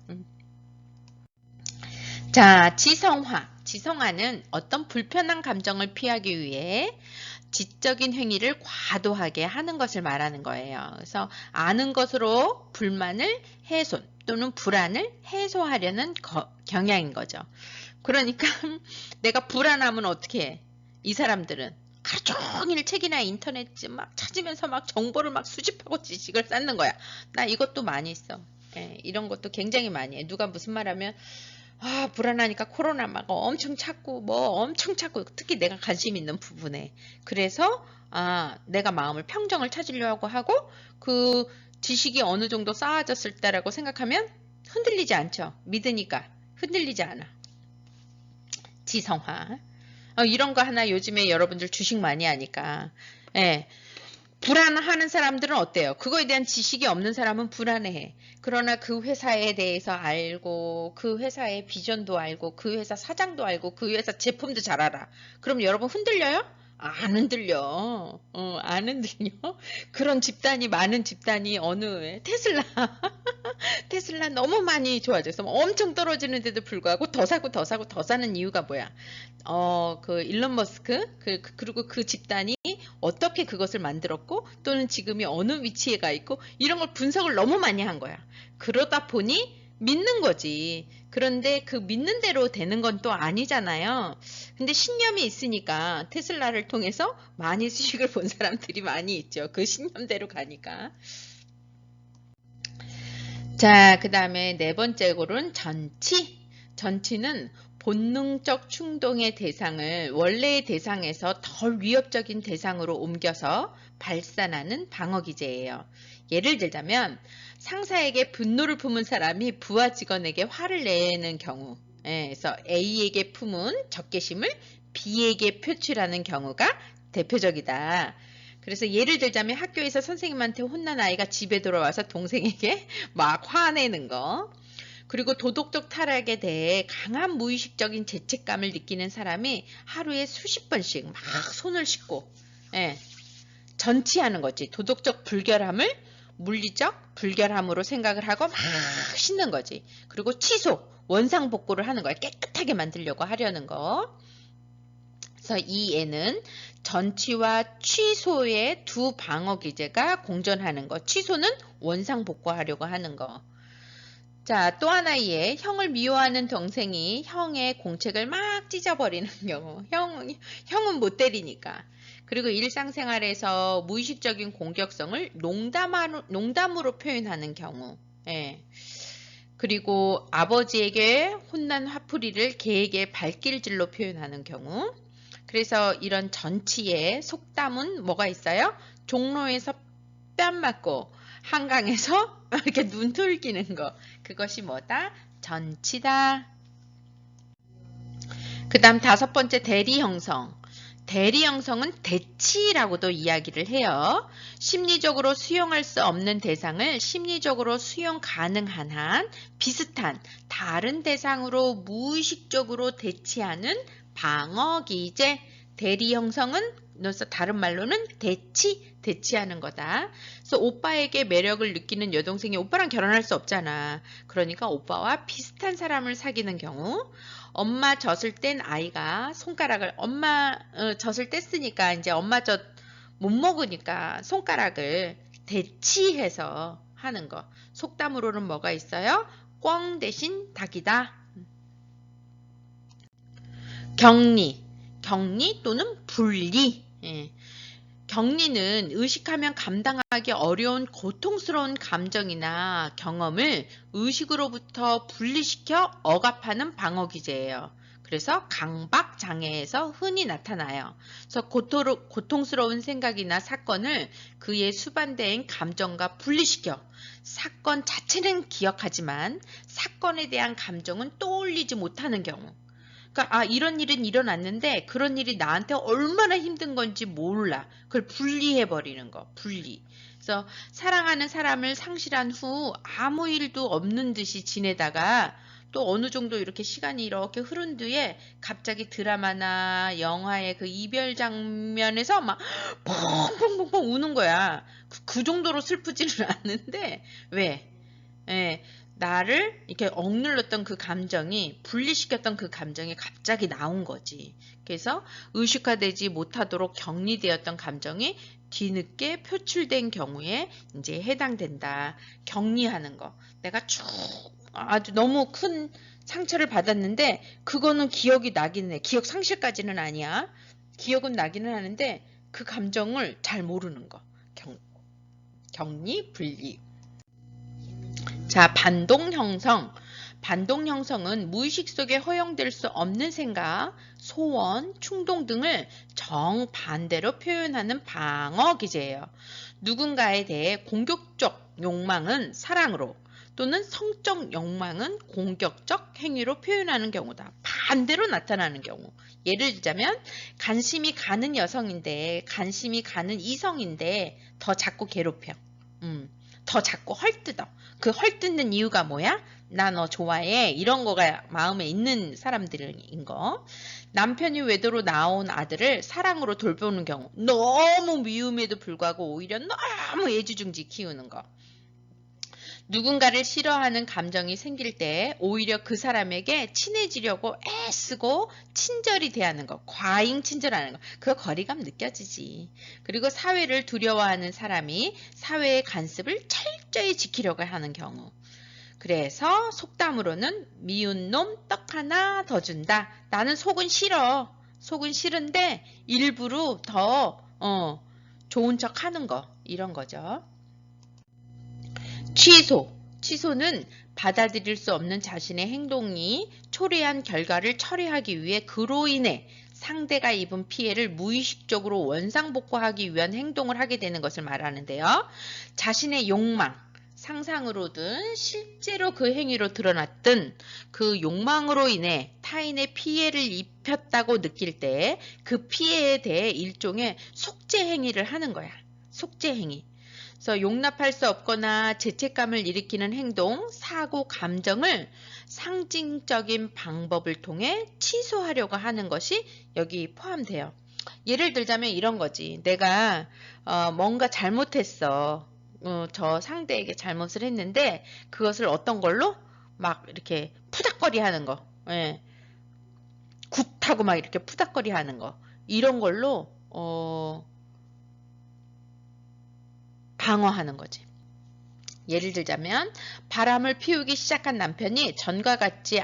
자, 지성화. 지성화는 어떤 불편한 감정을 피하기 위해 지적인 행위를 과도하게 하는 것을 말하는 거예요. 그래서 아는 것으로 불만을 해소 또는 불안을 해소하려는 경향인 거죠. 그러니까 내가 불안하면 어떻게 해? 이 사람들은 하루 종일 책이나 인터넷 막 찾으면서 막 정보를 막 수집하고 지식을 쌓는 거야. 나 이것도 많이 있어. 예, 이런 것도 굉장히 많이 해. 누가 무슨 말하면 아, 불안하니까 코로나 막 엄청 찾고 뭐 엄청 찾고 특히 내가 관심 있는 부분에. 그래서 내가 마음을 평정을 찾으려고 하고 그 지식이 어느 정도 쌓아졌을 때라고 생각하면 흔들리지 않죠. 믿으니까 흔들리지 않아. 지성화. 이런 거 하나 요즘에 여러분들 주식 많이 하니까. 예. 불안하는 사람들은 어때요? 그거에 대한 지식이 없는 사람은 불안해해. 그러나 그 회사에 대해서 알고 그 회사의 비전도 알고 그 회사 사장도 알고 그 회사 제품도 잘 알아. 그럼 여러분 흔들려요? 안 흔들려. 안 흔들려. 그런 집단이 많은 집단이 어느 테슬라. 테슬라 너무 많이 좋아져서 엄청 떨어지는데도 불구하고 더 사고 더 사고 더 사는 이유가 뭐야? 그 일론 머스크 그리고 그 집단이 어떻게 그것을 만들었고 또는 지금이 어느 위치에 가 있고 이런 걸 분석을 너무 많이 한 거야. 그러다 보니 믿는 거지. 그런데 그 믿는 대로 되는 건 또 아니잖아요. 근데 신념이 있으니까 테슬라를 통해서 많이 수익을 본 사람들이 많이 있죠. 그 신념대로 가니까. 자, 그 다음에 네 번째 골은 전치. 전치는 본능적 충동의 대상을 원래의 대상에서 덜 위협적인 대상으로 옮겨서 발산하는 방어기제예요. 예를 들자면 상사에게 분노를 품은 사람이 부하 직원에게 화를 내는 경우, 그래서 A에게 품은 적개심을 B에게 표출하는 경우가 대표적이다. 그래서 예를 들자면 학교에서 선생님한테 혼난 아이가 집에 돌아와서 동생에게 막 화내는 거. 그리고 도덕적 타락에 대해 강한 무의식적인 죄책감을 느끼는 사람이 하루에 수십 번씩 막 손을 씻고 전치하는 거지. 도덕적 불결함을 물리적 불결함으로 생각을 하고 막 씻는 거지. 그리고 취소, 원상복구를 하는 거야. 깨끗하게 만들려고 하려는 거. 그래서 이 애는 전치와 취소의 두 방어 기제가 공존하는 거. 취소는 원상복구하려고 하는 거. 자, 또 하나의 예, 형을 미워하는 동생이 형의 공책을 막 찢어버리는 경우. 형은 못 때리니까. 그리고 일상생활에서 무의식적인 공격성을 농담으로 표현하는 경우. 예. 그리고 아버지에게 혼난 화풀이를 개에게 발길질로 표현하는 경우. 그래서 이런 전치의 속담은 뭐가 있어요? 종로에서 뺨 맞고 한강에서 이렇게 눈 돌기는 거. 그것이 뭐다? 전치다. 그 다음 다섯 번째 대리 형성. 대리 형성은 대치라고도 이야기를 해요. 심리적으로 수용할 수 없는 대상을 심리적으로 수용 가능한 한 비슷한 다른 대상으로 무의식적으로 대치하는 방어기제. 대리 형성은 다른 말로는 대치하는 거다. 그래서 오빠에게 매력을 느끼는 여동생이 오빠랑 결혼할 수 없잖아. 그러니까 오빠와 비슷한 사람을 사귀는 경우. 엄마 젖을 땐 아이가 손가락을 엄마 젖을 뗐으니까 이제 엄마 젖 못 먹으니까 손가락을 대치해서 하는 거. 속담으로는 뭐가 있어요? 꿩 대신 닭이다. 격리. 격리 또는 분리. 예. 격리는 의식하면 감당하기 어려운 고통스러운 감정이나 경험을 의식으로부터 분리시켜 억압하는 방어 기제예요. 그래서 강박장애에서 흔히 나타나요. 그래서 고통스러운 생각이나 사건을 그의 수반대인 감정과 분리시켜 사건 자체는 기억하지만 사건에 대한 감정은 떠올리지 못하는 경우. 그러니까 이런 일은 일어났는데 그런 일이 나한테 얼마나 힘든 건지 몰라. 그걸 분리해 버리는 거. 분리. 그래서 사랑하는 사람을 상실한 후 아무 일도 없는 듯이 지내다가 또 어느 정도 이렇게 시간이 이렇게 흐른 뒤에 갑자기 드라마나 영화의 그 이별 장면에서 막 펑펑펑펑 우는 거야. 그 정도로 슬프지는 않는데 왜? 예, 나를 이렇게 억눌렀던 그 감정이 분리시켰던 그 감정이 갑자기 나온 거지. 그래서 의식화되지 못하도록 격리되었던 감정이 뒤늦게 표출된 경우에 이제 해당된다. 격리하는 거. 내가 쭉 아주 너무 큰 상처를 받았는데 그거는 기억이 나기는 해. 기억 상실까지는 아니야. 기억은 나기는 하는데 그 감정을 잘 모르는 거. 격리, 분리. 자, 반동 형성. 반동 형성은 무의식 속에 허용될 수 없는 생각, 소원, 충동 등을 정반대로 표현하는 방어 기제예요. 누군가에 대해 공격적 욕망은 사랑으로 또는 성적 욕망은 공격적 행위로 표현하는 경우다. 반대로 나타나는 경우. 예를 들자면 관심이 가는 여성인데 관심이 가는 이성인데 더 자꾸 괴롭혀. 더 자꾸 헐뜯어. 그 헐뜯는 이유가 뭐야? 나 너 좋아해. 이런 거가 마음에 있는 사람들인 거. 남편이 외도로 나온 아들을 사랑으로 돌보는 경우. 너무 미움에도 불구하고 오히려 너무 애지중지 키우는 거. 누군가를 싫어하는 감정이 생길 때 오히려 그 사람에게 친해지려고 애쓰고 친절히 대하는 것, 과잉 친절하는 것, 그 거리감 느껴지지. 그리고 사회를 두려워하는 사람이 사회의 관습을 철저히 지키려고 하는 경우. 그래서 속담으로는 미운 놈 떡 하나 더 준다. 나는 속은 싫어. 속은 싫은데 일부러 더 좋은 척 하는 거. 이런 거죠. 취소. 취소는 받아들일 수 없는 자신의 행동이 초래한 결과를 처리하기 위해 그로 인해 상대가 입은 피해를 무의식적으로 원상복구하기 위한 행동을 하게 되는 것을 말하는데요. 자신의 욕망, 상상으로든 실제로 그 행위로 드러났든 그 욕망으로 인해 타인의 피해를 입혔다고 느낄 때 그 피해에 대해 일종의 속죄 행위를 하는 거야. 속죄 행위. 그래서 용납할 수 없거나 죄책감을 일으키는 행동, 사고, 감정을 상징적인 방법을 통해 취소하려고 하는 것이 여기 포함돼요. 예를 들자면 이런 거지. 내가 뭔가 잘못했어. 저 상대에게 잘못을 했는데 그것을 어떤 걸로 막 이렇게 푸닥거리 하는 거. 예. 굿하고 막 이렇게 푸닥거리 하는 거. 이런 걸로 방어하는 거지. 예를 들자면 바람을 피우기 시작한 남편이 전과 같지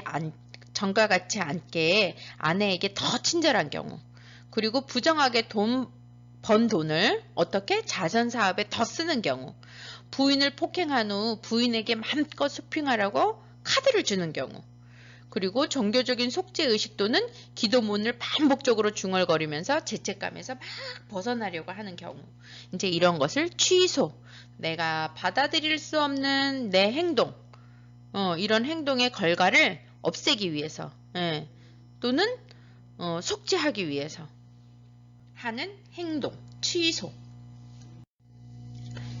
않게 아내에게 더 친절한 경우, 그리고 부정하게 번 돈을 어떻게 자선사업에 더 쓰는 경우, 부인을 폭행한 후 부인에게 마음껏 쇼핑하라고 카드를 주는 경우, 그리고 종교적인 속죄의식 또는 기도문을 반복적으로 중얼거리면서 죄책감에서 막 벗어나려고 하는 경우, 이제 이런 것을 취소, 내가 받아들일 수 없는 내 행동, 이런 행동의 결과를 없애기 위해서, 또는 속죄하기 위해서 하는 행동, 취소.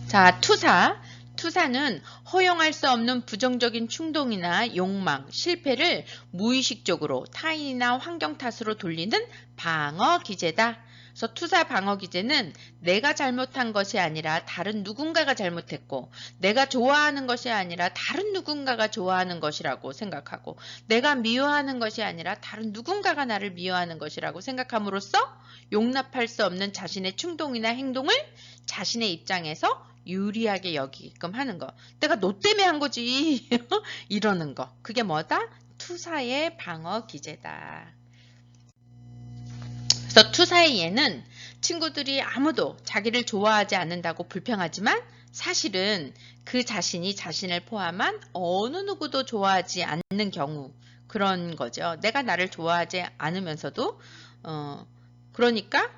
자, 투사. 투사는 허용할 수 없는 부정적인 충동이나 욕망, 실패를 무의식적으로 타인이나 환경 탓으로 돌리는 방어 기제다. 그래서 투사 방어 기제는 내가 잘못한 것이 아니라 다른 누군가가 잘못했고, 내가 좋아하는 것이 아니라 다른 누군가가 좋아하는 것이라고 생각하고, 내가 미워하는 것이 아니라 다른 누군가가 나를 미워하는 것이라고 생각함으로써 용납할 수 없는 자신의 충동이나 행동을 자신의 입장에서 유리하게 여기게끔 하는 거. 내가 너 때문에 한 거지. 이러는 거. 그게 뭐다? 투사의 방어 기제다. 그래서 투사의 예는 친구들이 아무도 자기를 좋아하지 않는다고 불평하지만 사실은 그 자신이 자신을 포함한 어느 누구도 좋아하지 않는 경우, 그런 거죠. 내가 나를 좋아하지 않으면서도 그러니까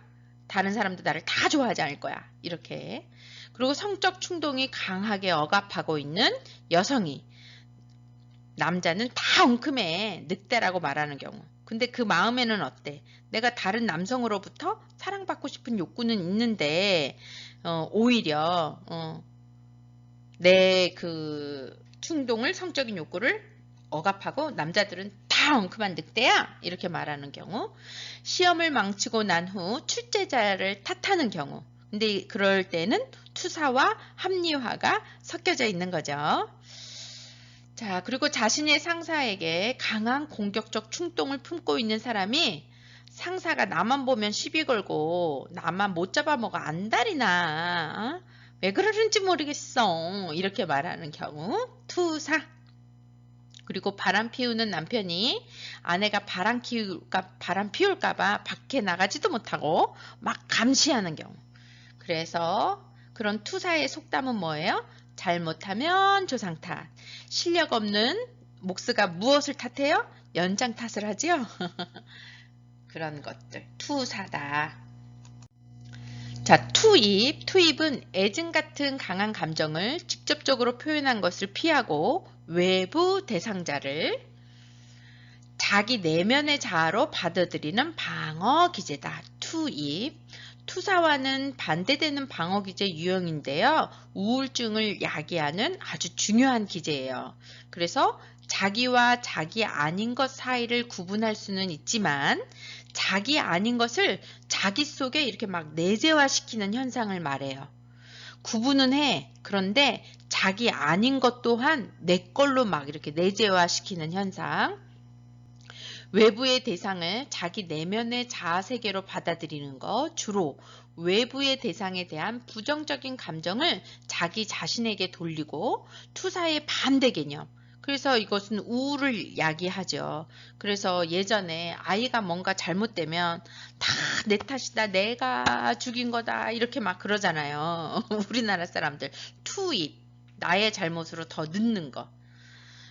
다른 사람도 나를 다 좋아하지 않을 거야. 이렇게. 그리고 성적 충동이 강하게 억압하고 있는 여성이 남자는 다 엉큼해, 늑대라고 말하는 경우. 근데 그 마음에는 어때? 내가 다른 남성으로부터 사랑받고 싶은 욕구는 있는데 오히려 내 그 충동을, 성적인 욕구를 억압하고 남자들은 다 엉큼한 늑대야, 이렇게 말하는 경우. 시험을 망치고 난 후 출제자를 탓하는 경우. 근데 그럴 때는 투사와 합리화가 섞여져 있는 거죠. 자, 그리고 자신의 상사에게 강한 공격적 충동을 품고 있는 사람이 상사가 나만 보면 시비 걸고 나만 못 잡아먹어 안달이나 왜 그러는지 모르겠어, 이렇게 말하는 경우 투사. 그리고 바람 피우는 남편이 아내가 바람 피울까 봐 밖에 나가지도 못하고 막 감시하는 경우. 그래서 그런 투사의 속담은 뭐예요? 잘못하면 조상 탓. 실력 없는 몫가 무엇을 탓해요? 연장 탓을 하지요. 그런 것들. 투사다. 자, 투입. 투입은 애증 같은 강한 감정을 직접적으로 표현한 것을 피하고 외부 대상자를 자기 내면의 자아로 받아들이는 방어 기제다. 투입. 투사와는 반대되는 방어 기제 유형인데요. 우울증을 야기하는 아주 중요한 기제예요. 그래서 자기와 자기 아닌 것 사이를 구분할 수는 있지만 자기 아닌 것을 자기 속에 이렇게 막 내재화시키는 현상을 말해요. 구분은 해. 그런데 자기 아닌 것 또한 내 걸로 막 이렇게 내재화시키는 현상. 외부의 대상을 자기 내면의 자아세계로 받아들이는 것, 주로 외부의 대상에 대한 부정적인 감정을 자기 자신에게 돌리고 투사의 반대 개념. 그래서 이것은 우울을 야기하죠. 그래서 예전에 아이가 뭔가 잘못되면 다 내 탓이다, 내가 죽인 거다, 이렇게 막 그러잖아요. 우리나라 사람들. 투입, 나의 잘못으로 더 늦는 거.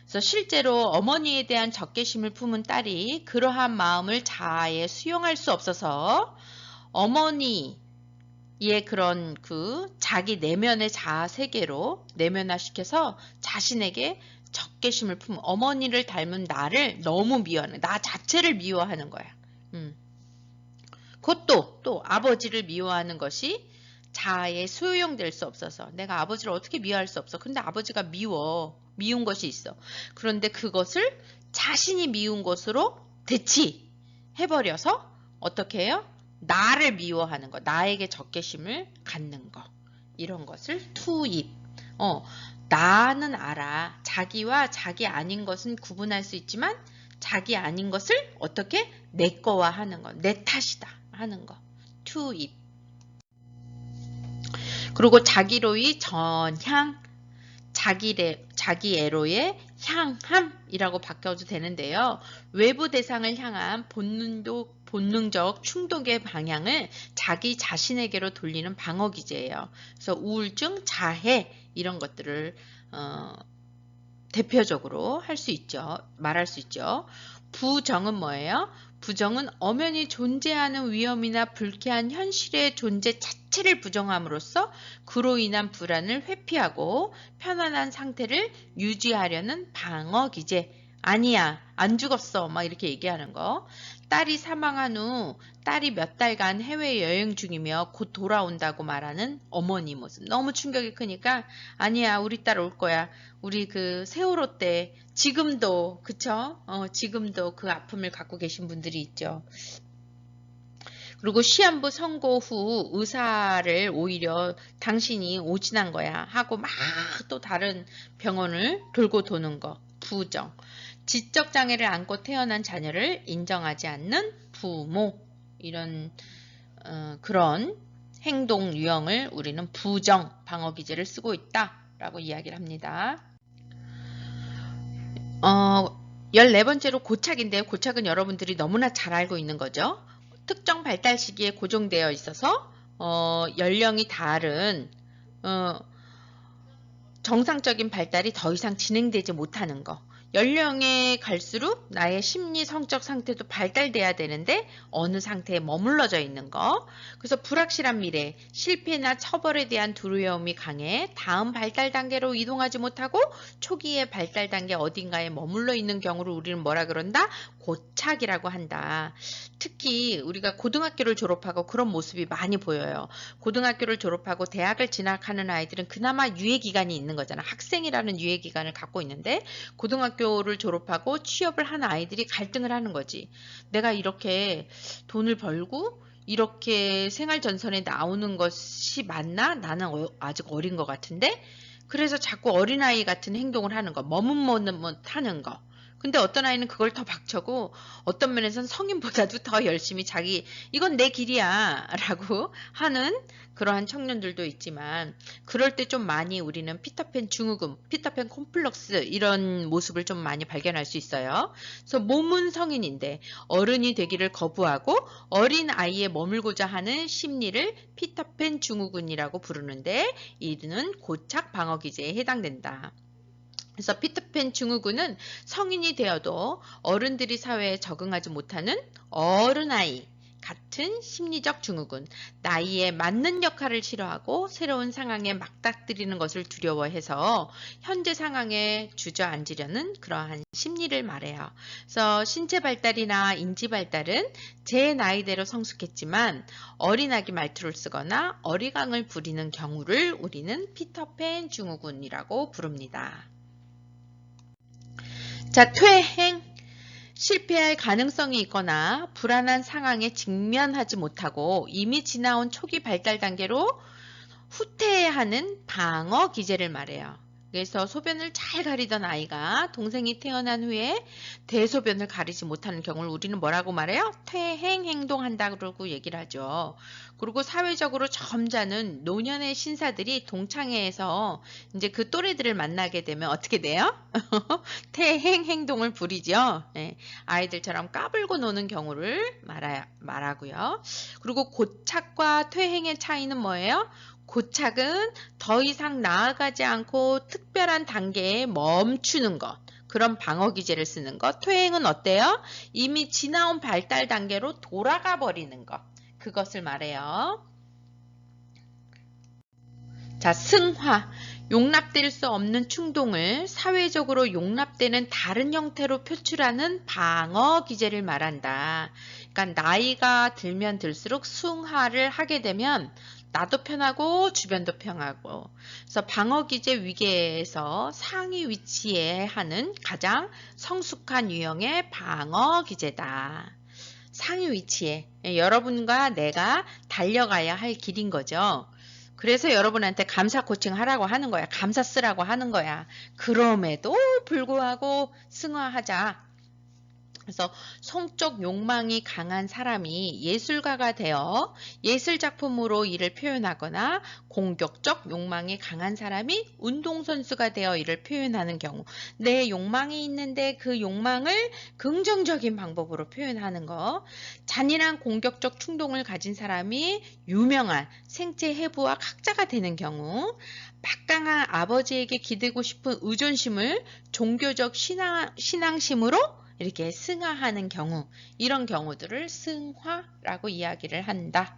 그래서 실제로 어머니에 대한 적개심을 품은 딸이 그러한 마음을 자아에 수용할 수 없어서 어머니의 그런 그 자기 내면의 자아 세계로 내면화시켜서 자신에게 적개심을 품은, 어머니를 닮은 나를 너무 미워하는, 나 자체를 미워하는 거야. 그것도 또 아버지를 미워하는 것이 자아에 수용될 수 없어서, 내가 아버지를 어떻게 미워할 수 없어. 근데 아버지가 미운 것이 있어. 그런데 그것을 자신이 미운 것으로 대치해버려서 어떻게 해요? 나를 미워하는 거, 나에게 적개심을 갖는 거, 이런 것을 투입. 나는 알아. 자기와 자기 아닌 것은 구분할 수 있지만 자기 아닌 것을 어떻게 내 거화 하는 거, 내 탓이다 하는 거, 투입. 그리고 자기로의 전향, 자기애로의 향함이라고 바뀌어도 되는데요. 외부 대상을 향한 본능적 충동의 방향을 자기 자신에게로 돌리는 방어 기제예요. 그래서 우울증, 자해 이런 것들을 대표적으로 할 수 있죠. 말할 수 있죠. 부정은 뭐예요? 부정은 엄연히 존재하는 위험이나 불쾌한 현실의 존재 자체를 부정함으로써 그로 인한 불안을 회피하고 편안한 상태를 유지하려는 방어 기제. 아니야, 안 죽었어, 막 이렇게 얘기하는 거. 딸이 사망한 후 딸이 몇 달간 해외여행 중이며 곧 돌아온다고 말하는 어머니 모습. 너무 충격이 크니까 아니야, 우리 딸 올 거야. 우리 그 세월호 때 지금도, 그쵸? 지금도 그 아픔을 갖고 계신 분들이 있죠. 그리고 시한부 선고 후 의사를 오히려 당신이 오진한 거야 하고 막 또 다른 병원을 돌고 도는 거, 부정. 지적 장애를 안고 태어난 자녀를 인정하지 않는 부모, 이런 그런 행동 유형을 우리는 부정 방어 기제를 쓰고 있다라고 이야기를 합니다. 14번째로 고착인데요. 고착은 여러분들이 너무나 잘 알고 있는 거죠. 특정 발달 시기에 고정되어 있어서 연령이 다른 정상적인 발달이 더 이상 진행되지 못하는 거. 연령에 갈수록 나의 심리 성적 상태도 발달돼야 되는데 어느 상태에 머물러져 있는 거. 그래서 불확실한 미래, 실패나 처벌에 대한 두려움이 강해 다음 발달 단계로 이동하지 못하고 초기의 발달 단계 어딘가에 머물러 있는 경우를 우리는 뭐라 그런다? 고착이라고 한다. 특히 우리가 고등학교를 졸업하고 그런 모습이 많이 보여요. 고등학교를 졸업하고 대학을 진학하는 아이들은 그나마 유예기간이 있는 거잖아. 학생이라는 유예기간을 갖고 있는데 고등학교를 졸업하고 취업을 한 아이들이 갈등을 하는 거지. 내가 이렇게 돈을 벌고 이렇게 생활 전선에 나오는 것이 맞나? 나는 아직 어린 것 같은데? 그래서 자꾸 어린아이 같은 행동을 하는 거, 머뭇머뭇하는 거. 근데 어떤 아이는 그걸 더 박쳐고 어떤 면에서는 성인보다도 더 열심히 이건 내 길이야 라고 하는 그러한 청년들도 있지만 그럴 때 좀 많이 우리는 피터팬 증후군, 피터팬 콤플렉스 이런 모습을 좀 많이 발견할 수 있어요. 그래서 몸은 성인인데 어른이 되기를 거부하고 어린 아이에 머물고자 하는 심리를 피터팬 증후군이라고 부르는데 이는 고착 방어 기제에 해당된다. 그래서 피터팬 증후군은 성인이 되어도 어른들이 사회에 적응하지 못하는 어른아이 같은 심리적 증후군, 나이에 맞는 역할을 싫어하고 새로운 상황에 맞닥뜨리는 것을 두려워해서 현재 상황에 주저앉으려는 그러한 심리를 말해요. 그래서 신체 발달이나 인지 발달은 제 나이대로 성숙했지만 어린아기 말투를 쓰거나 어리광을 부리는 경우를 우리는 피터팬 증후군이라고 부릅니다. 자, 퇴행. 실패할 가능성이 있거나 불안한 상황에 직면하지 못하고 이미 지나온 초기 발달 단계로 후퇴하는 방어 기제를 말해요. 그래서 소변을 잘 가리던 아이가 동생이 태어난 후에 대소변을 가리지 못하는 경우를 우리는 뭐라고 말해요? 퇴행 행동한다고 얘기를 하죠. 그리고 사회적으로 점잖은 노년의 신사들이 동창회에서 이제 그 또래들을 만나게 되면 어떻게 돼요? 퇴행 행동을 부리죠. 네, 아이들처럼 까불고 노는 경우를 말하고요. 그리고 고착과 퇴행의 차이는 뭐예요? 고착은 더 이상 나아가지 않고 특별한 단계에 멈추는 것. 그런 방어 기제를 쓰는 것. 퇴행은 어때요? 이미 지나온 발달 단계로 돌아가 버리는 것. 그것을 말해요. 자, 승화. 용납될 수 없는 충동을 사회적으로 용납되는 다른 형태로 표출하는 방어 기제를 말한다. 그러니까 나이가 들면 들수록 승화를 하게 되면 나도 편하고 주변도 편하고. 그래서 방어 기제 위계에서 상위 위치에 하는 가장 성숙한 유형의 방어 기제다. 상위 위치에 여러분과 내가 달려가야 할 길인 거죠. 그래서 여러분한테 감사 코칭 하라고 하는 거야. 감사 쓰라고 하는 거야. 그럼에도 불구하고 승화하자. 그래서 성적 욕망이 강한 사람이 예술가가 되어 예술작품으로 이를 표현하거나 공격적 욕망이 강한 사람이 운동선수가 되어 이를 표현하는 경우, 내 욕망이 있는데 그 욕망을 긍정적인 방법으로 표현하는 거, 잔인한 공격적 충동을 가진 사람이 유명한 생체 해부학 학자가 되는 경우, 막강한 아버지에게 기대고 싶은 의존심을 종교적 신앙심으로 이렇게 승화하는 경우, 이런 경우들을 승화라고 이야기를 한다.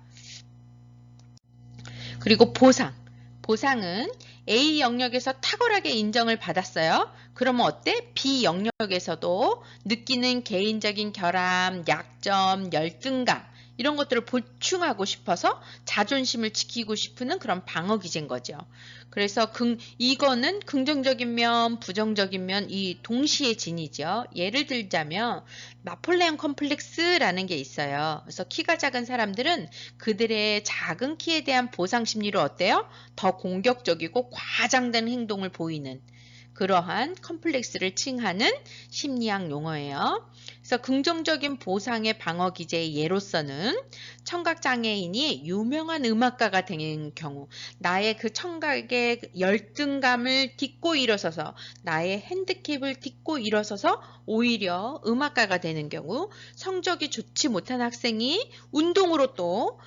그리고 보상. 보상은 A 영역에서 탁월하게 인정을 받았어요. 그러면 어때? B 영역에서도 느끼는 개인적인 결함, 약점, 열등감 이런 것들을 보충하고 싶어서 자존심을 지키고 싶은 그런 방어 기제인 거죠. 그래서 이거는 긍정적인 면, 부정적인 면 이 동시에 진이죠. 예를 들자면 나폴레옹 컴플렉스라는 게 있어요. 그래서 키가 작은 사람들은 그들의 작은 키에 대한 보상 심리로 어때요? 더 공격적이고 과장된 행동을 보이는 그러한 컴플렉스를 칭하는 심리학 용어예요. 그래서 긍정적인 보상의 방어 기제의 예로서는 청각장애인이 유명한 음악가가 되는 경우, 나의 그 청각의 열등감을 딛고 일어서서, 나의 핸디캡을 딛고 일어서서 오히려 음악가가 되는 경우, 성적이 좋지 못한 학생이 운동으로 또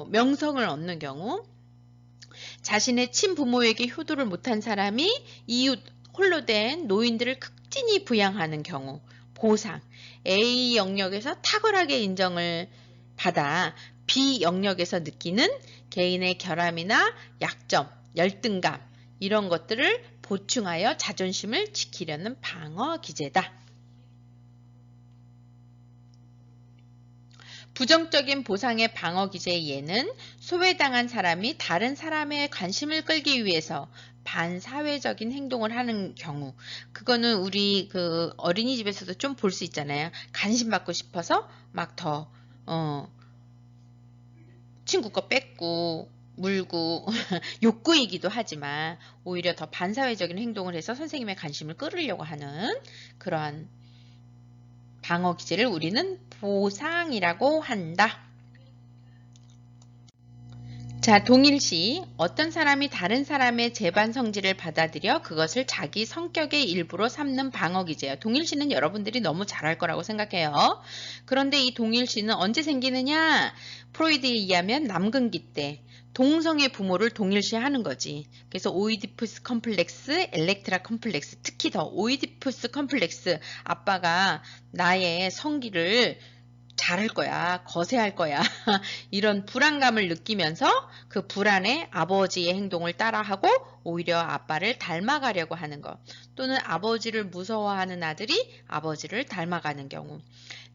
명성을 얻는 경우, 자신의 친부모에게 효도를 못한 사람이 이웃 홀로 된 노인들을 극진히 부양하는 경우, 보상, A 영역에서 탁월하게 인정을 받아 B 영역에서 느끼는 개인의 결함이나 약점, 열등감 이런 것들을 보충하여 자존심을 지키려는 방어 기제다. 부정적인 보상의 방어 기제의 예는 소외당한 사람이 다른 사람의 관심을 끌기 위해서 반사회적인 행동을 하는 경우, 그거는 우리 그 어린이집에서도 좀 볼 수 있잖아요. 관심 받고 싶어서 막 더 친구 거 뺏고 물고 욕구이기도 하지만 오히려 더 반사회적인 행동을 해서 선생님의 관심을 끌으려고 하는 그러한 방어 기제를 우리는 보상이라고 한다. 자, 동일시 어떤 사람이 다른 사람의 재반 성질을 받아들여 그것을 자기 성격의 일부로 삼는 방어 기제예요. 동일시는 여러분들이 너무 잘할 거라고 생각해요. 그런데 이 동일시는 언제 생기느냐? 프로이드에 의하면 남근기 때 동성의 부모를 동일시하는 거지. 그래서 오이디푸스 컴플렉스, 엘렉트라 컴플렉스, 특히 더 오이디푸스 컴플렉스, 아빠가 나의 성기를 잘할 거야, 거세할 거야 이런 불안감을 느끼면서 그 불안에 아버지의 행동을 따라하고 오히려 아빠를 닮아가려고 하는 것, 또는 아버지를 무서워하는 아들이 아버지를 닮아가는 경우,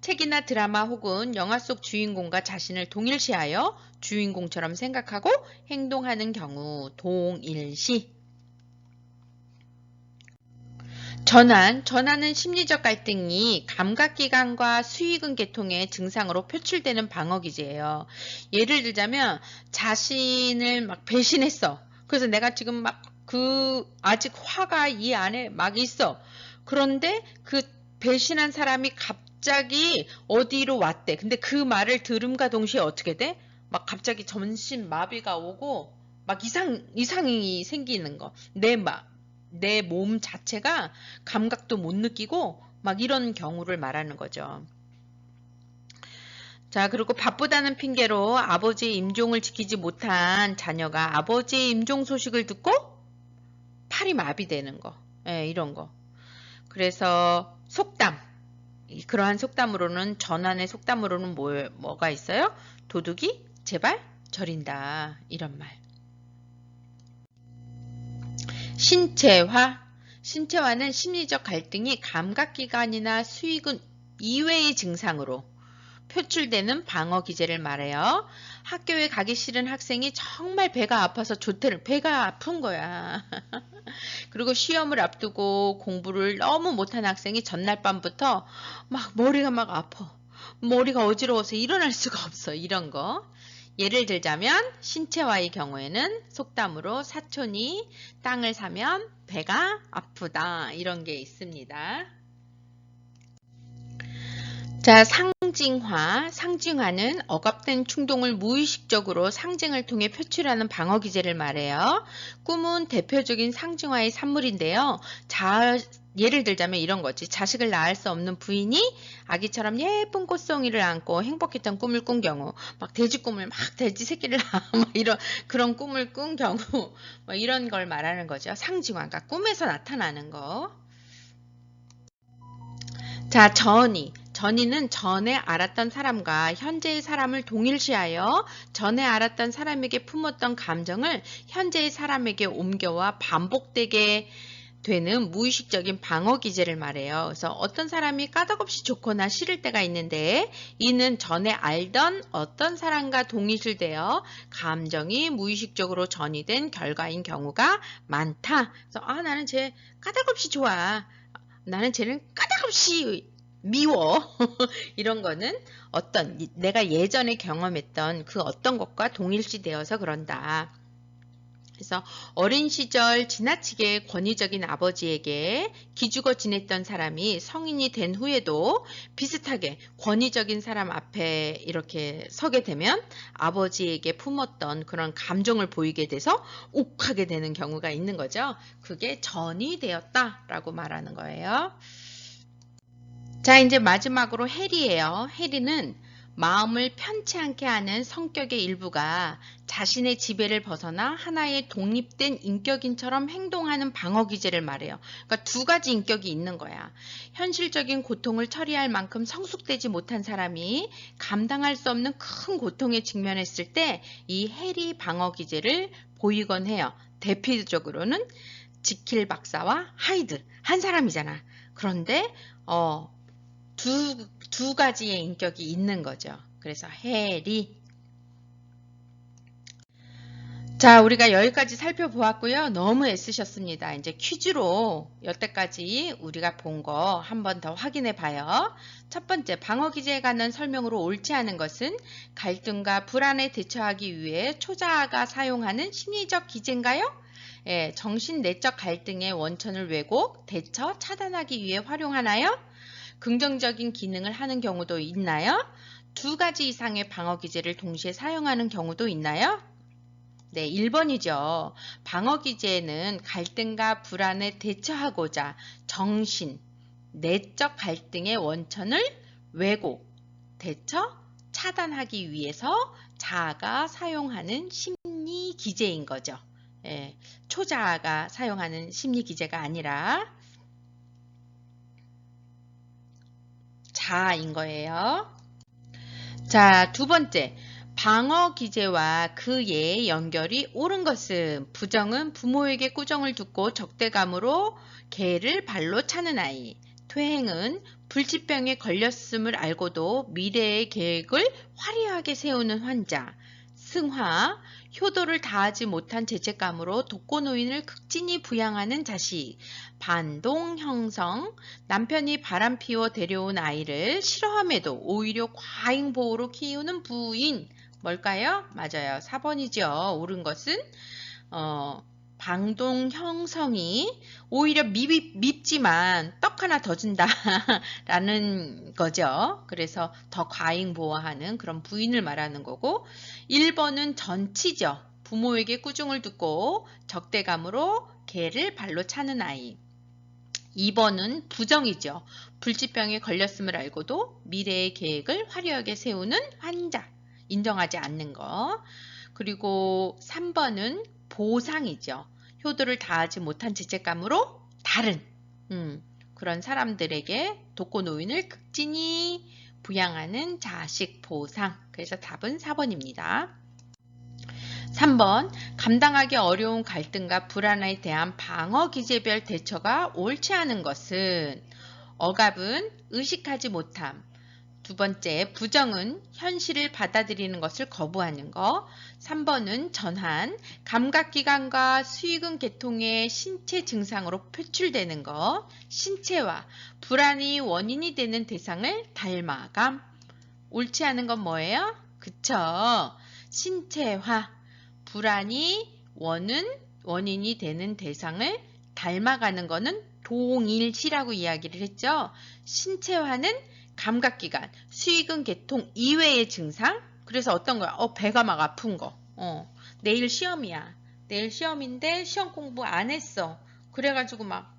책이나 드라마 혹은 영화 속 주인공과 자신을 동일시하여 주인공처럼 생각하고 행동하는 경우, 동일시. 전환은 심리적 갈등이 감각기관과 수의근 계통의 증상으로 표출되는 방어기제예요. 예를 들자면 자신을 막 배신했어. 그래서 내가 지금 막 아직 화가 이 안에 막 있어. 그런데 그 배신한 사람이 갑자기 어디로 왔대. 근데 그 말을 들음과 동시에 어떻게 돼? 막 갑자기 전신 마비가 오고 막 이상이 생기는 거. 내 몸 자체가 감각도 못 느끼고 막 이런 경우를 말하는 거죠. 자, 그리고 바쁘다는 핑계로 아버지의 임종을 지키지 못한 자녀가 아버지의 임종 소식을 듣고 팔이 마비되는 거. 예, 이런 거. 그래서 속담. 그러한 속담으로는, 전환의 속담으로는 뭐가 있어요? 도둑이 제발 저린다. 이런 말. 신체화는 심리적 갈등이 감각기관이나 수의근 이외의 증상으로 표출되는 방어 기제를 말해요. 학교에 가기 싫은 학생이 정말 배가 아파서 배가 아픈 거야. 그리고 시험을 앞두고 공부를 너무 못한 학생이 전날 밤부터 막 머리가 막 아파. 머리가 어지러워서 일어날 수가 없어. 이런 거. 예를 들자면 신체화의 경우에는 속담으로 사촌이 땅을 사면 배가 아프다. 이런 게 있습니다. 자, 상징화는 억압된 충동을 무의식적으로 상징을 통해 표출하는 방어 기제를 말해요. 꿈은 대표적인 상징화의 산물인데요. 예를 들자면 이런 거지. 자식을 낳을 수 없는 부인이 아기처럼 예쁜 꽃송이를 안고 행복했던 꿈을 꾼 경우, 막 돼지 새끼를 낳아, 그런 꿈을 꾼 경우, 이런 걸 말하는 거죠. 상징화, 그러니까 꿈에서 나타나는 거. 자, 전이는 전에 알았던 사람과 현재의 사람을 동일시하여 전에 알았던 사람에게 품었던 감정을 현재의 사람에게 옮겨와 반복되게 되는 무의식적인 방어 기제를 말해요. 그래서 어떤 사람이 까닭없이 좋거나 싫을 때가 있는데 이는 전에 알던 어떤 사람과 동일시되어 감정이 무의식적으로 전이된 결과인 경우가 많다. 그래서 나는 쟤 까닭없이 좋아. 나는 쟤는 까닭없이 미워. 이런 거는 내가 예전에 경험했던 그 어떤 것과 동일시되어서 그런다. 그래서 어린 시절 지나치게 권위적인 아버지에게 기죽어 지냈던 사람이 성인이 된 후에도 비슷하게 권위적인 사람 앞에 이렇게 서게 되면 아버지에게 품었던 그런 감정을 보이게 돼서 욱하게 되는 경우가 있는 거죠. 그게 전이 되었다라고 말하는 거예요. 자, 이제 마지막으로 해리예요. 해리는 마음을 편치 않게 하는 성격의 일부가 자신의 지배를 벗어나 하나의 독립된 인격인처럼 행동하는 방어 기제를 말해요. 그러니까 두 가지 인격이 있는 거야. 현실적인 고통을 처리할 만큼 성숙되지 못한 사람이 감당할 수 없는 큰 고통에 직면했을 때 이 해리 방어 기제를 보이곤 해요. 대표적으로는 지킬 박사와 하이드 한 사람이잖아. 그런데 두 가지의 인격이 있는 거죠. 그래서 해리. 자, 우리가 여기까지 살펴보았고요. 너무 애쓰셨습니다. 이제 퀴즈로 여태까지 우리가 본 거 한 번 더 확인해 봐요. 첫 번째, 방어 기제에 관한 설명으로 옳지 않은 것은 갈등과 불안에 대처하기 위해 초자아가 사용하는 심리적 기제인가요? 예, 정신 내적 갈등의 원천을 왜곡, 대처, 차단하기 위해 활용하나요? 긍정적인 기능을 하는 경우도 있나요? 두 가지 이상의 방어 기제를 동시에 사용하는 경우도 있나요? 네, 1번이죠. 방어 기제는 갈등과 불안에 대처하고자 정신, 내적 갈등의 원천을 왜곡, 대처, 차단하기 위해서 자아가 사용하는 심리 기제인 거죠. 예, 초자아가 사용하는 심리 기제가 아니라 자아인 거예요. 자, 두 번째. 방어 기제와 그의 연결이 옳은 것은 부정은 부모에게 꾸정을 듣고 적대감으로 개를 발로 차는 아이. 퇴행은 불치병에 걸렸음을 알고도 미래의 계획을 화려하게 세우는 환자. 승화, 효도를 다하지 못한 죄책감으로 독거노인을 극진히 부양하는 자식. 반동 형성, 남편이 바람피워 데려온 아이를 싫어함에도 오히려 과잉보호로 키우는 부인. 뭘까요? 맞아요. 4번이죠. 옳은 것은 방동 형성이 오히려 밉지만 떡 하나 더 준다 라는 거죠. 그래서 더 과잉 보호하는 그런 부인을 말하는 거고 1번은 전치죠. 부모에게 꾸중을 듣고 적대감으로 개를 발로 차는 아이. 2번은 부정이죠. 불치병에 걸렸음을 알고도 미래의 계획을 화려하게 세우는 환자. 인정하지 않는 거. 그리고 3번은 보상이죠. 효도를 다하지 못한 죄책감으로 다른 그런 사람들에게 독거노인을 극진히 부양하는 자식 보상. 그래서 답은 4번입니다. 3번, 감당하기 어려운 갈등과 불안에 대한 방어 기제별 대처가 옳지 않은 것은 억압은 의식하지 못함. 두 번째, 부정은 현실을 받아들이는 것을 거부하는 것. 3번은 전환, 감각기관과 수의근 계통의 신체 증상으로 표출되는 것. 신체화, 불안이 원인이 되는 대상을 닮아감. 옳지 않은 건 뭐예요? 그쵸? 신체화, 불안이 원인이 되는 대상을 닮아가는 거는 동일시라고 이야기를 했죠. 신체화는 감각기관, 수의근 계통 이외의 증상. 그래서 어떤 거야? 배가 막 아픈 거. 내일 시험이야. 내일 시험인데 시험 공부 안 했어. 그래가지고 막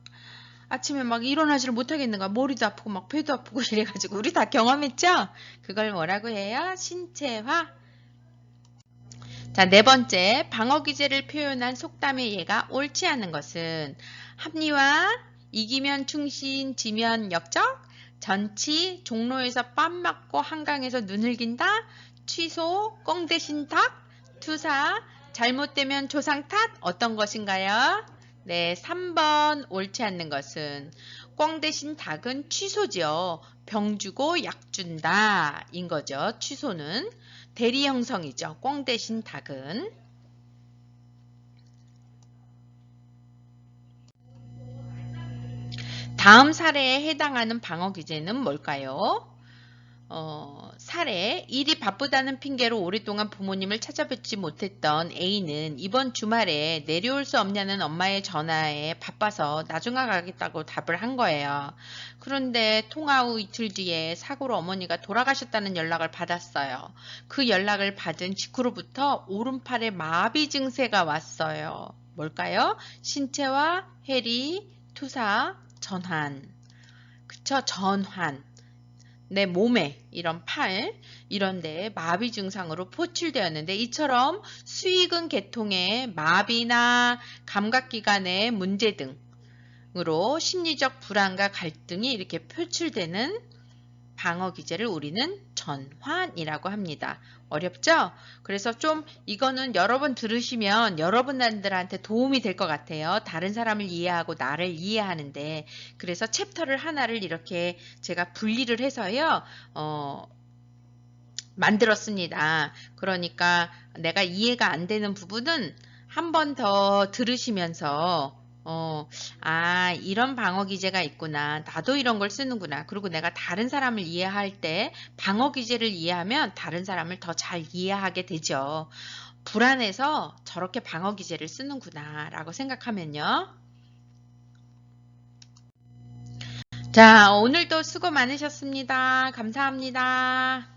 아침에 막 일어나지를 못하겠는 거야. 머리도 아프고 막 배도 아프고 이래가지고 우리 다 경험했죠? 그걸 뭐라고 해요? 신체화. 자, 네 번째, 방어 기제를 표현한 속담의 예가 옳지 않은 것은 합리화, 이기면 충신, 지면 역적, 전치, 종로에서 빰 맞고 한강에서 눈 흘긴다, 취소, 꽁 대신 닭, 투사, 잘못되면 조상 탓, 어떤 것인가요? 네, 3번 옳지 않는 것은 꽁 대신 닭은 취소죠. 병 주고 약 준다 인 거죠. 취소는. 대리 형성이죠. 꽁 대신 닭은. 다음 사례에 해당하는 방어 기제는 뭘까요? 사례. 일이 바쁘다는 핑계로 오랫동안 부모님을 찾아뵙지 못했던 A는 이번 주말에 내려올 수 없냐는 엄마의 전화에 바빠서 나중에 가겠다고 답을 한 거예요. 그런데 통화 후 이틀 뒤에 사고로 어머니가 돌아가셨다는 연락을 받았어요. 그 연락을 받은 직후로부터 오른팔에 마비 증세가 왔어요. 뭘까요? 신체와 해리, 투사, 전환. 그쵸? 전환. 내 몸에 이런 팔 이런 데에 마비 증상으로 포출되었는데 이처럼 수의근 계통의 마비나 감각기관의 문제 등으로 심리적 불안과 갈등이 이렇게 표출되는 방어 기제를 우리는 전환이라고 합니다. 어렵죠? 그래서 좀 이거는 여러 번 들으시면 여러분들한테 도움이 될 것 같아요. 다른 사람을 이해하고 나를 이해하는데. 그래서 챕터를 하나를 이렇게 제가 분리를 해서요. 만들었습니다. 그러니까 내가 이해가 안 되는 부분은 한 번 더 들으시면서 이런 방어 기제가 있구나. 나도 이런 걸 쓰는구나. 그리고 내가 다른 사람을 이해할 때 방어 기제를 이해하면 다른 사람을 더 잘 이해하게 되죠. 불안해서 저렇게 방어 기제를 쓰는구나 라고 생각하면요. 자, 오늘도 수고 많으셨습니다. 감사합니다.